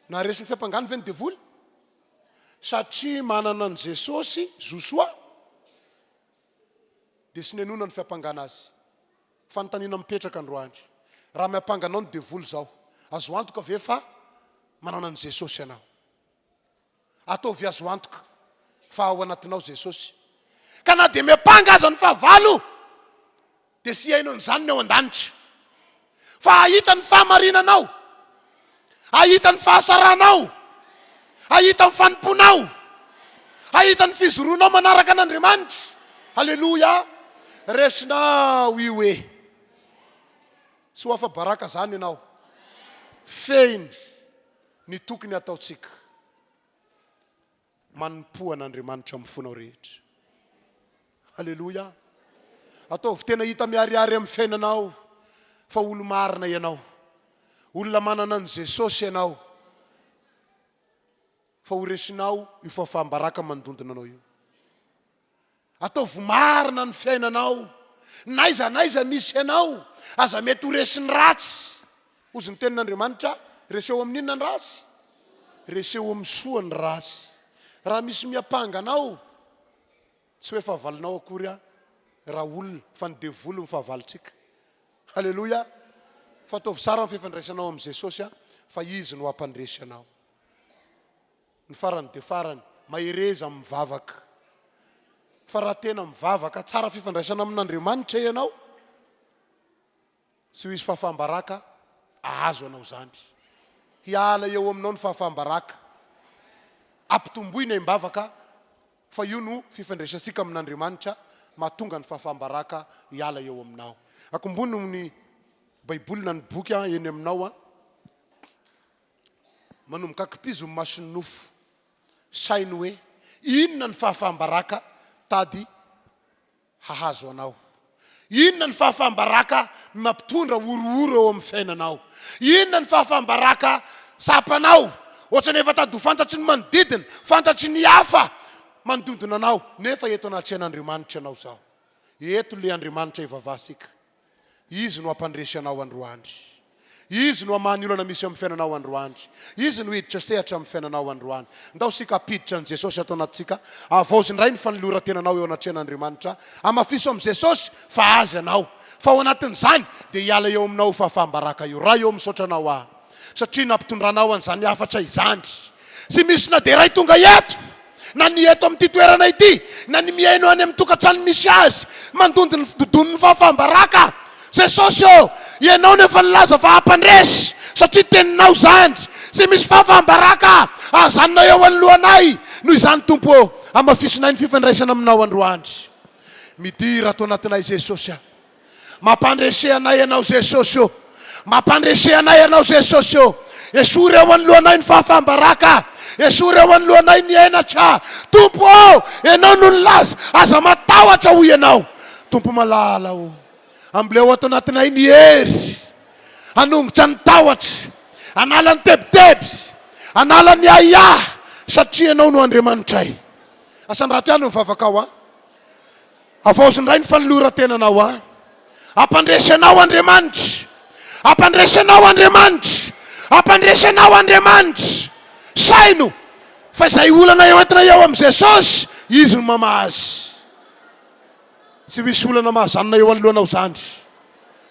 na resy ny fiampangana ve ny devoly satria manana an Jesosy Josoa dia sy nenona ny fiampangana azy fanontaniana mipetraka androany raha miampanganao ny devoly zao azo antoka ve fa manana an Jesosy ianao ataovy azo antoka fa ao anatinao Jesosy ka na dia mepanga aza ny fahavalo dia sy hainao n'izany ny ao an-danitra fa ahita ny fahamarinanao, ahita ny fahasaranao, ahita ny fanomponao, ahita ny fizoroanao manaraka an'Andriamanitra. Halleloja. Resinao io hoe sy ho afa-baraka zany ianao, fehiny ny tokony ataotsika, manompo an'Andriamanitra amin'ny fonao rehetra. Halleloja. Ataovy tena hita miariary amin'ny fiainanao fa olo marina ianao, olona manana an' Jesosy ianao, fa ho resinao io fahafaham-baraka mandondona anao io. Ataovy marina ny fiainanao, naiza misy ianao aza mety ho resiny ratsy. Ozy ny tenin'Andriamanitra, reseho amin'inona ny ratsy? Reseho amin'ny soa ny ratsy. Raha misy miapanganao, tsy hoe fahavalinao akory raha olona fa ny devolo ny fahavalitsika. Halleloja. Fa ataovy sara ny fifandraisanao amin'ny Jesosy fa izy no ampandresy anao. Ny farany dia farany mahereza amin'ny vavaka. Fa raha tena mivavaka tsara fifandraisana amin'Andriamanitra ianao, sy ho izy fahafaham-baraka ahazo anao zany. Hiala eo aminao ny fahafaham-baraka, ampitomboina im-bavaka, fa io no fifandraisansika amin'Andriamanitra mahatonga ny fahafaham-baraka hiala eo aminao. Akombony ny baibolina ny boky eny aminao manomboka akipizo ny masony nofo, sainy hoe inona ny fahafaham-baraka tady hahazo anao, inona ny fahafaham-baraka mampitondra orooro eo amin'ny fiainanao, inona ny fahafaham-baraka sapanao ohatra nefa tady ho fantatry ny manodidina, fantatry ny hafa mandondona anao, nefa eto anaty an'Andriamanitra anao zao. Eto le Andriamanitra ivavasika, izy no ampandresy anao androandry, izy no amany olana misy amin'ny fiainanao androandry, izy no hiditra sehatra amin'ny fiainanao androandry. Ndao sika apiditra ny Jesosy ato anatsika, avaozindray ny fanoloran-tenanao eo anaty an'Andriamanitra, amafiso amin'ny Jesosy fa azy anao, fa ao anatin'izany dia hiala eo aminao fahafaham-baraka io. Raha eo misaotra anao satria nampitondranao an'izany hafatra izany, sy misy na dia ray tonga eto, na ny eto amin'ity toerana ity, na ny miaino any amin'ny tokantrano misy azy mandondo ny dodon'ny fahafaham-baraka. Jesosy ianao nefa nilaza fa hampandresy satria teninao zany, sy misy fahafaham-baraka azanona eo anoloanay noho izany tompo amafisinay ny fifandraisana aminao androandry. Midira ato anatinay Jesosy, mampandresehanay ianao Jesosy, mampandresehanay ianao Jesosy, esory eo anoloanay ny fahafaham-baraka, esory eo anoloanay ny enatra. Tompo ianao no nilaza aza matahotra ho ianao. Tompo malala ambileo ato anatinay ny hery, anongotra ny tahotra, anala ny tebiteby, anala ny aia, satria ianao no Andriamanitray. Asandrato ihany mivavaka avaozindray ny fanoloran-tenanao ampandresanao Andriamanitra, ampandresanao Andriamanitra, ampandresanao Andriamanitra. Saino fa izay olana eo entina eo amin'ny Jesosy, izy no mamahazy. Tsy misy olana mahazanona eo anoloanao zany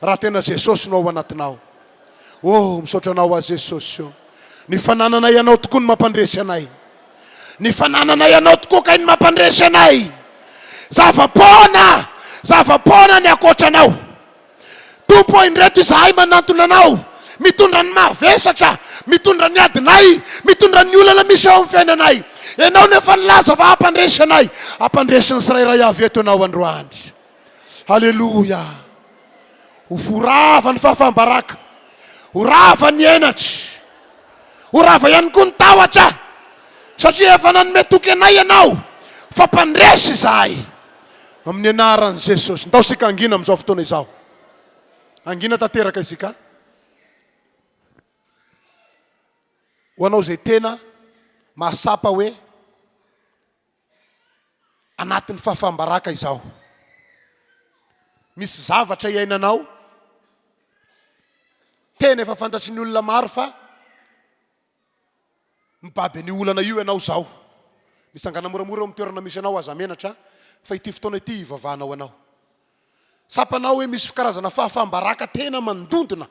raha tena Jesosy no ao anatinao. Misaotra anao Jesosy, ny fanananay ianao tokoa ny mampandresy anay, ny fanananay ianao tokoa kay ny mampandresy anay. Zavapoana ny akoatranao. Tompo indreto izahay manantona anao, mitondra ny mahavesatra, mitondra ny adinay, mitondra ny olana misy ao amin'ny fiainanay. Ianao nefa nilaza fa hampandresy anay, hampandresy ny tsirairay avy eto ianao androandry. Halleloja. Ho forava ny fahafaham-baraka, ho rava ny enatra, ho rava ihany koa ny tahotra, satria efa nanome toky anay ianao fa mpandresy izahay amin'ny anaran'i Jesosy. Ndao sika angina amin'izao fotoana izao, angina tanteraka isika. Ho anao izay tena mahasapa hoe anatin'ny fahafaham-baraka izao, misy zavatra iainanao tena efa fantatry ny olona maro fa mibaby ny olana io ianao zao, misangana moramora amin'ny toerana misy anao aza menatra fa ity fotoana ity ivavahanao anao. Sapanao hoe misy karazana fahafaham-baraka tena mandondona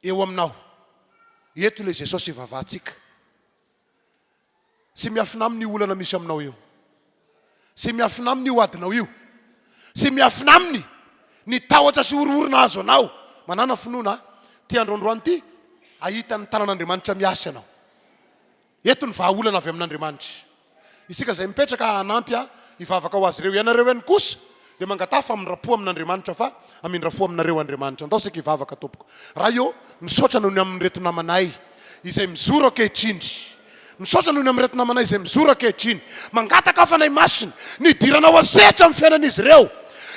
eo aminao. Eto le Jesosy ivavahantsika, sy miafina amin'ny olana misy aminao io. sy miafina aminy io adinao io sy miafina aminy ny tahotra sy oroorona azo anao manana finoana ty androandroany ty ahita ny tanan'Andriamanitra miasa anao eto ny vahaolana avy amin'Andriamanitra isika zay mipetraka hanampy hivavaka ho azy ireo ianareo ihany kosa dia mangatafa amin'nyrafo amin'Andriamanitra fa amin'nyrafo aminareo Andriamanitra andao sika hivavaka tompoko raha io misaotra noho ny amin'ny reto namanay izay mizoro ankehitriny misaotra noho ny amin'ny reto namanay izay mizoro ankehitriny mangataka fanay masiny nidiranao asehatra amin'ny fiainan'izy ireo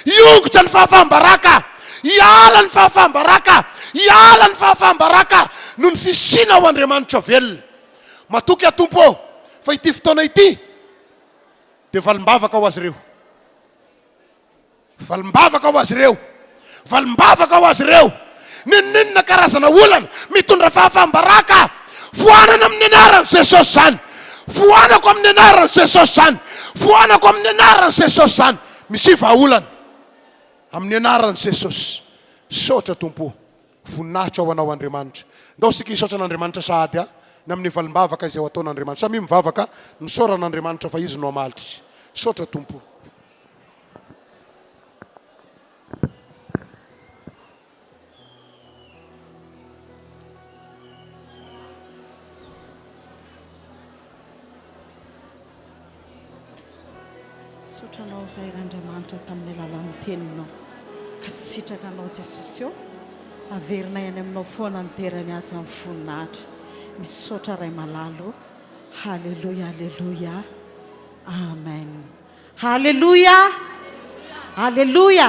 iongotra ny fahafaham-baraka iala ny fahafaham-baraka iala ny fahafaham-baraka noho ny fisina ao Andriamanitra velona matoky atompo fa ity fotoana ity dia valim-bavaka ho azy ireo valim-bavaka ho azy ireo valim-bavaka ho azy ireo ninninona karazana olana mitondra fahafaham-baraka foanana amin'ny anaran'i Jesosy zany foanako amin'ny anaran'i Jesosy zany foanako amin'ny anaran'i Jesosy zany misy vahaolana amin'ny anaran'i Jesosy saotra tompo voninahitra ao anao Andriamanitra ndao sika hisaotra an'Andriamanitra sahady ny amin'ny valim-bavaka izay ho ataon'Andriamanitra samy mivavaka misaoran'Andriamanitra fa izy no amalitry saotra tompo sotranao zay r'Andriamanitra tamin'ny alalan'ny teninao ka sitrakanao Jesosy eo averina ihany aminao foana ny terany azy amin'ny voninahitra misaotra ray malalo halleluja halleluja amen halleluja halleluja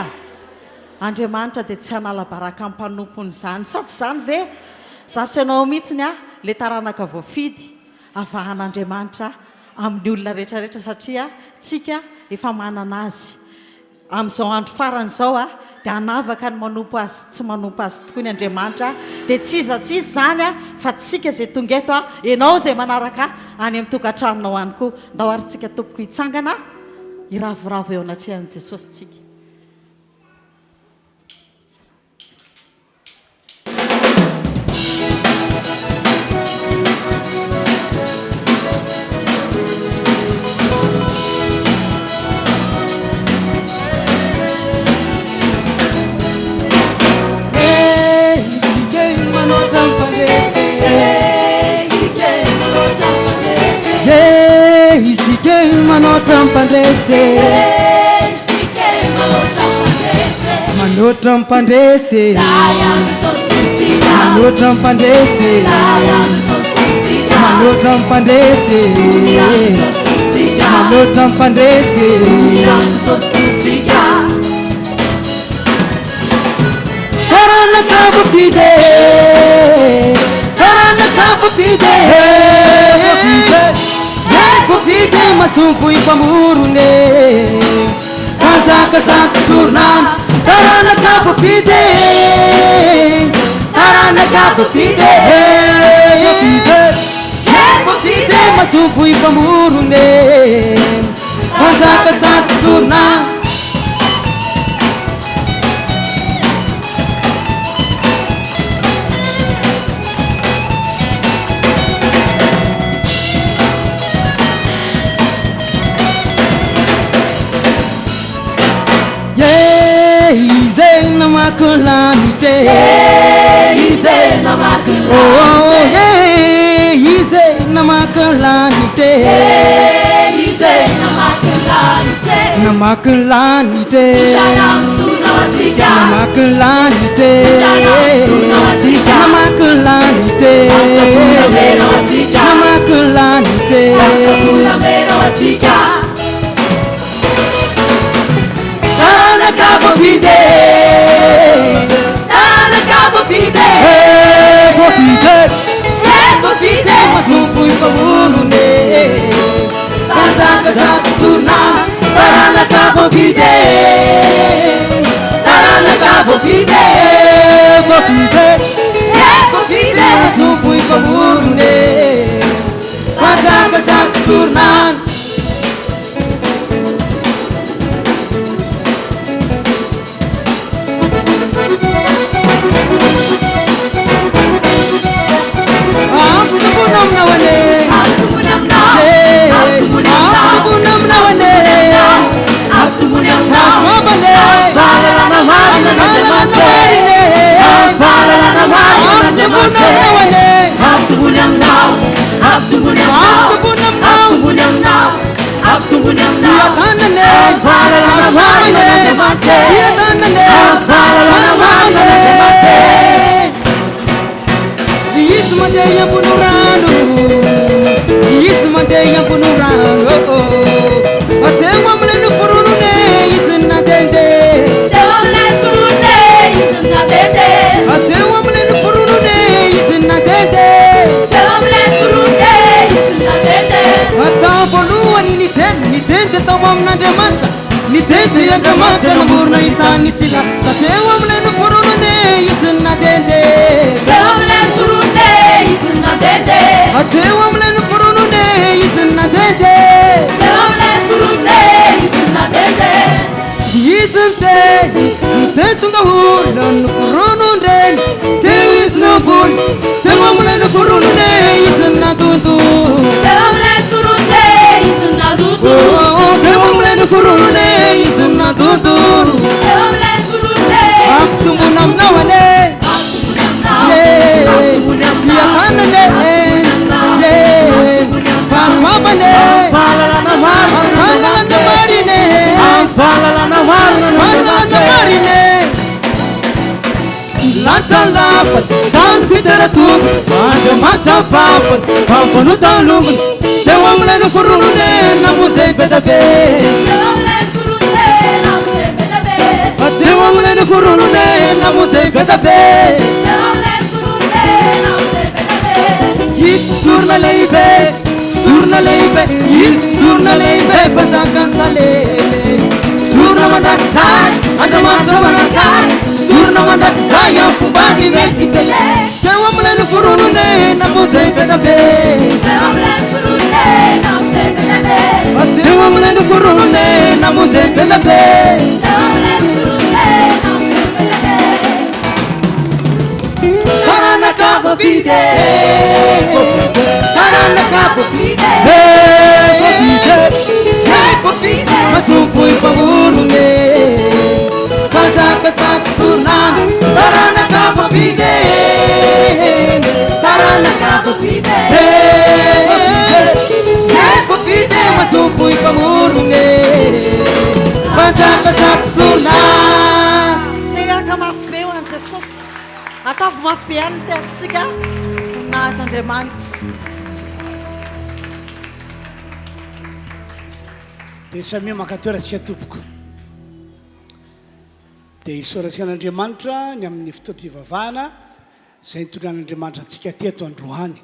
Andriamanitra dia tsy hanala baraka amin'ny mpanompony zany sady zany ve zaso ianao mihitsiny le taranaka voafidy avahan'Andriamanitra amin'ny olona rehetrarehetra satria tsika efa manana azy amin'izao andro farany zao dia hanavaka ny manompo azy tsy manompo azy tokoa ny Andriamanitra dia tsy iza zany fa tsika zay tonga eto ianao zay manaraka any amin'ny tokantranonao any koa ndao ary tsika tompoko hitsangana iravoravo eo anatrehan'i Jesosy tsika Manotra mpandrese manotra mpandrese manotra mpandrese manotra mpandrese manotra mpandrese karana kapo pide karana kapo pide Pofide masumpu ipamurune Kanzaka saka surnan Tarana kapo pide Tarana kapo pide Pofide masumpu ipamurune Kanzaka saka surnan Namakulanite Ize namakulanite Oh yeah Ize namakulanite Ize namakulanite Namakulanite Namakulanite Namakulanite Namakulanite Namakulanite Tarana kapo pide Tarana kapo pide Pofide masumpu ipamurune Kanzaka saka surna Tarana kapo pide Tarana kapo pide Pofide masumpu ipamurune Kanzaka saka surna Aku munam na wane afalalana marina fiadanane afalalana marina isy mandeha ambony rano isy mandeha ambony rano ateo amilay noforonone izy nadende ateo amilay noforonone izy nadende atao voalohany nitende tao amin'Andriamanitra nitende Andriamanitra namorona hitany sila ateo amilay noforonone izy nadende ateo amilay noforonone izy nadende isynte nite tonga olona noforonondreny teo izy nambony teo amilay noforonone izy nadondo teo amilay noforonone izy nadondo afitombona aminao ane fiatanane fahasoabane fahalalana marine fahalalana marine lantalapa tany fiteratongo Andriamanitra vapany fampanotany longony teo amilay noforonone namonjay betabe teo amilay noforonone namonjay betabe izy sorona lehibe izy sorona lehibe mpanjakany salele sorona mandrakizay Andriamanitra manakary sorona mandrakizay amin'ny fombany Melkisedeka teo amilay noforonone namonjay betabe teo amilay noforonone namonjay betabe taranaka vavide masompo ifamorone panjaka saky sorona taranaka vavide masompo ifamorone panjaka saky sorona tegaka mafy be ho an'i Jesosy atavo mafy be any teatsika voninahitra Andriamanitra dia samia mankatoerasika tompoko dia isoratsian'Andriamanitra ny amin'ny fotoam-pivavahana izay nitondran'Andriamanitra antsika teto androany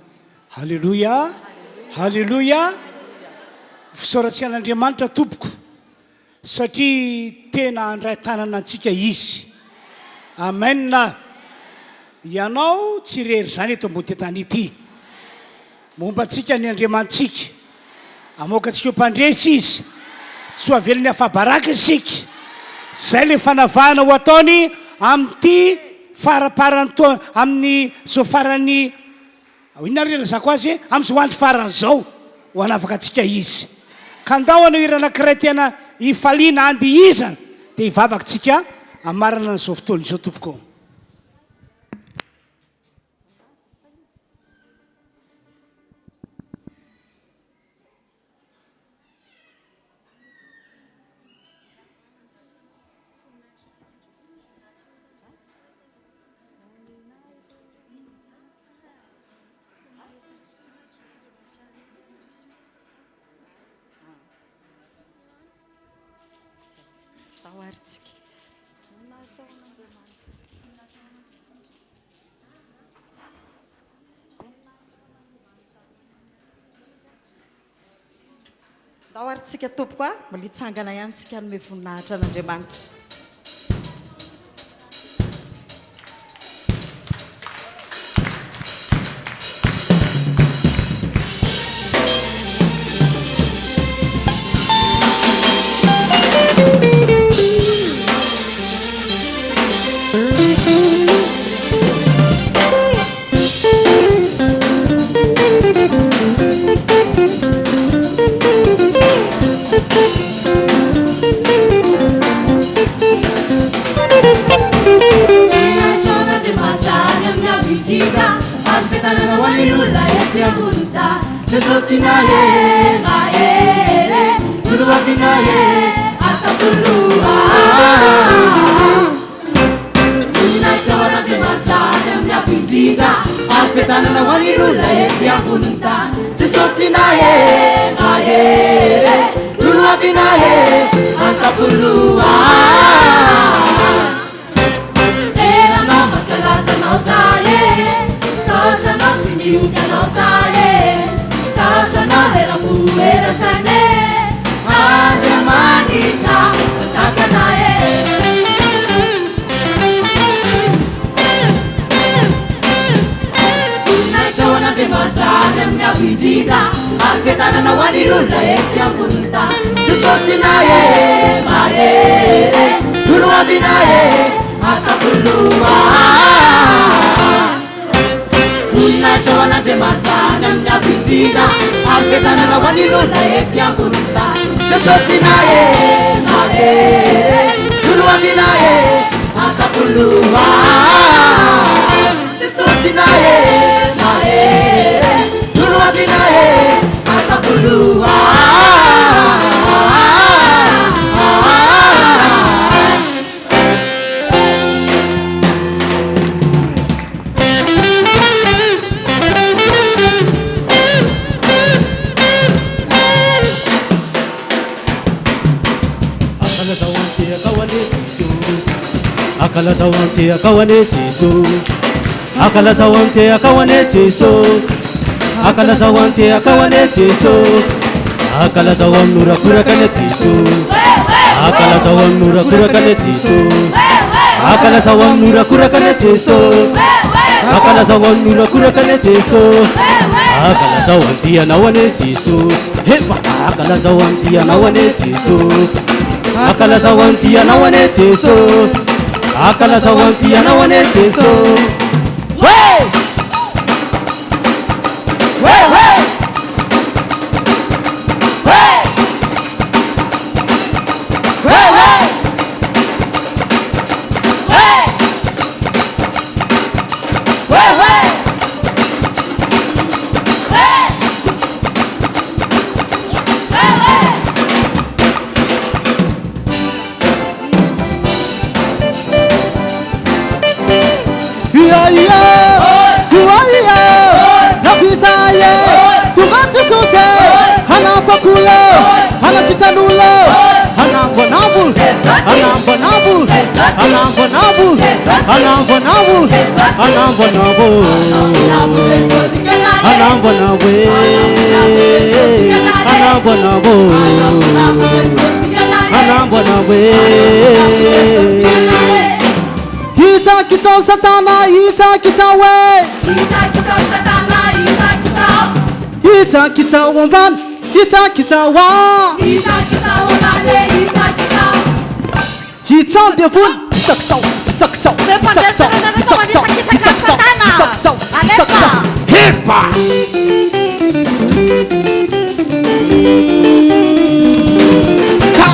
halleloia halleloia fisoratsian'Andriamanitra tompoko satria tena andray tanana antsika izy amena ianao tsy rery zany eto ambony tetany ity momba antsika ny Andriamantsika amoaka antsika eo mpandresy izy tsy ho avelany afabaraka isika zay le fanavahana ho ataony amin'ity faraparany amin'ny zao farany inona ry lazako azy amin'izao andro farany zao ho anavaka antsika izy ka andao anao irana anankiray tena hifaliana andihizana dia hivavaka antsika amarana n'izao fotoana izao tompoko dahoaritsika tompoko a mbola hitsangana ihany tsika anome voninahitra an'Andriamanitra Jesus inaye maere, Guru abinaye, ata fiadanana ho an'ny olona etsy amboniny tany jesosina e mahery lolo avina e antapoloa eranao mankalazanao zay e satranao sy miokanao zay e satranao leramoeratrane andriamanitra takana e voninaitrahoan'andriamanitra amin'ny avo indrindra ary fiadanana ho an'ny olona etsy amboniny tany jesosina e mahery lolo avina e atapoloa voninaitrahoan'andriamanitra amin'ny avo indrindra ary fiadanana ho an'ny olona etsy amboniny tany jesosina e mahery lolo avina e atapoloa jesosina e mahery lolo avina e atapoloa Akalazao ante akawane Jesu Akalazao ante akawane Jesu Akalazao ante akawane Jesu Akalazao amnura kurakane Jesu Akalazao amnura kurakane Jesu Akalazao amnura kurakane Jesu Akalazao amnura kurakane Jesu Akalazao ante anawane Jesu Hepa akalazao ante anawane Jesu Akalazao ante anawane Jesu Akalazao ante anawane Jesu Hey! Hey, hey! Hey! Hey, hey! Hey! Hey, hey! Hanafakulo, hanasitanulo, hanambonabul, hanambonabul, hanambonabul, hanambonabul, hanambonabul, hanambonabul, hanambonabul, hanambonabul. Kita kita satana, kita kita we. Kita kita satana, kita kita. Kita kita wamban, kita kita wa. Kita kita wamban, kita kita. Kita devun, kita kita, kita kita, kita kita, kita kita, kita kita, kita kita. Alepa. Hepa. Sa.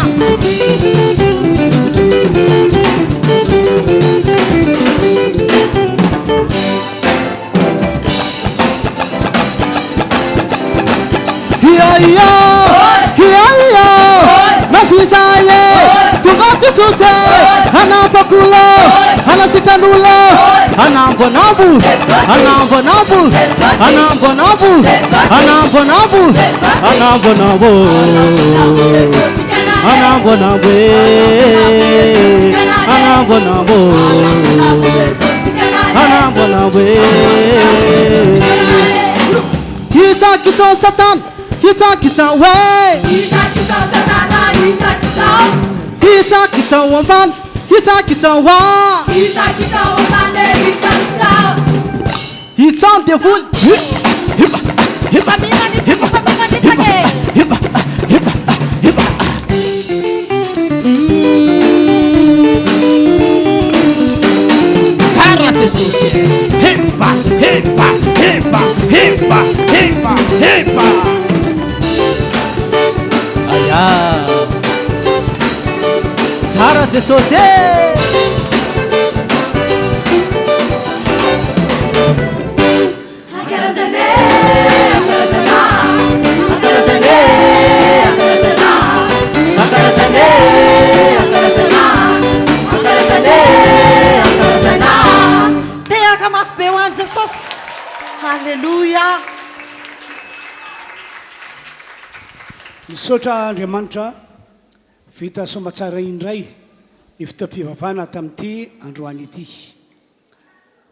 Nafisaye, tugati suse, hanafakulo, hanasitanulo, hanambonabul, hanambonabul, hanambonabul, hanambonabul, hanambonabul, hanambonabul, hanambonabul, hanambonabul. Kita kita satan. Kita kita way, kita kita satana, kita kita, kita kita wamban, kita kita wa, kita kita wamban, kita kita. Kita devul, hipa, hipa, samina ni hipa, samina ni tage, hipa, hipa, hipa. Sarah Jesus, hipa, hipa, hipa, hipa, hipa, hipa. Sarah Jesus, misaotra andriamanitra vita somatsara indray ny fotoam-pivavahana tamin'ity androany ity.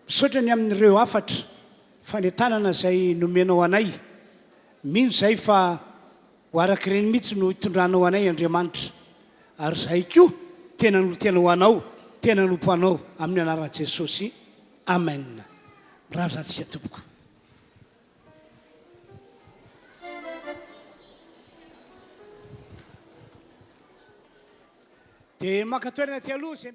Misaotra ny amin'ireo afatra fanetanana izay nomenao anay, mino izay fa ho arak'ireny mihitsy no hitondranao anay andriamanitra, ary izay koa tena no tena ho anao, tena nompo anao amin'ny anaran'i Jesosy. Amen. Bravo zantsika tompoko. Dia maka toerana ty aloha izay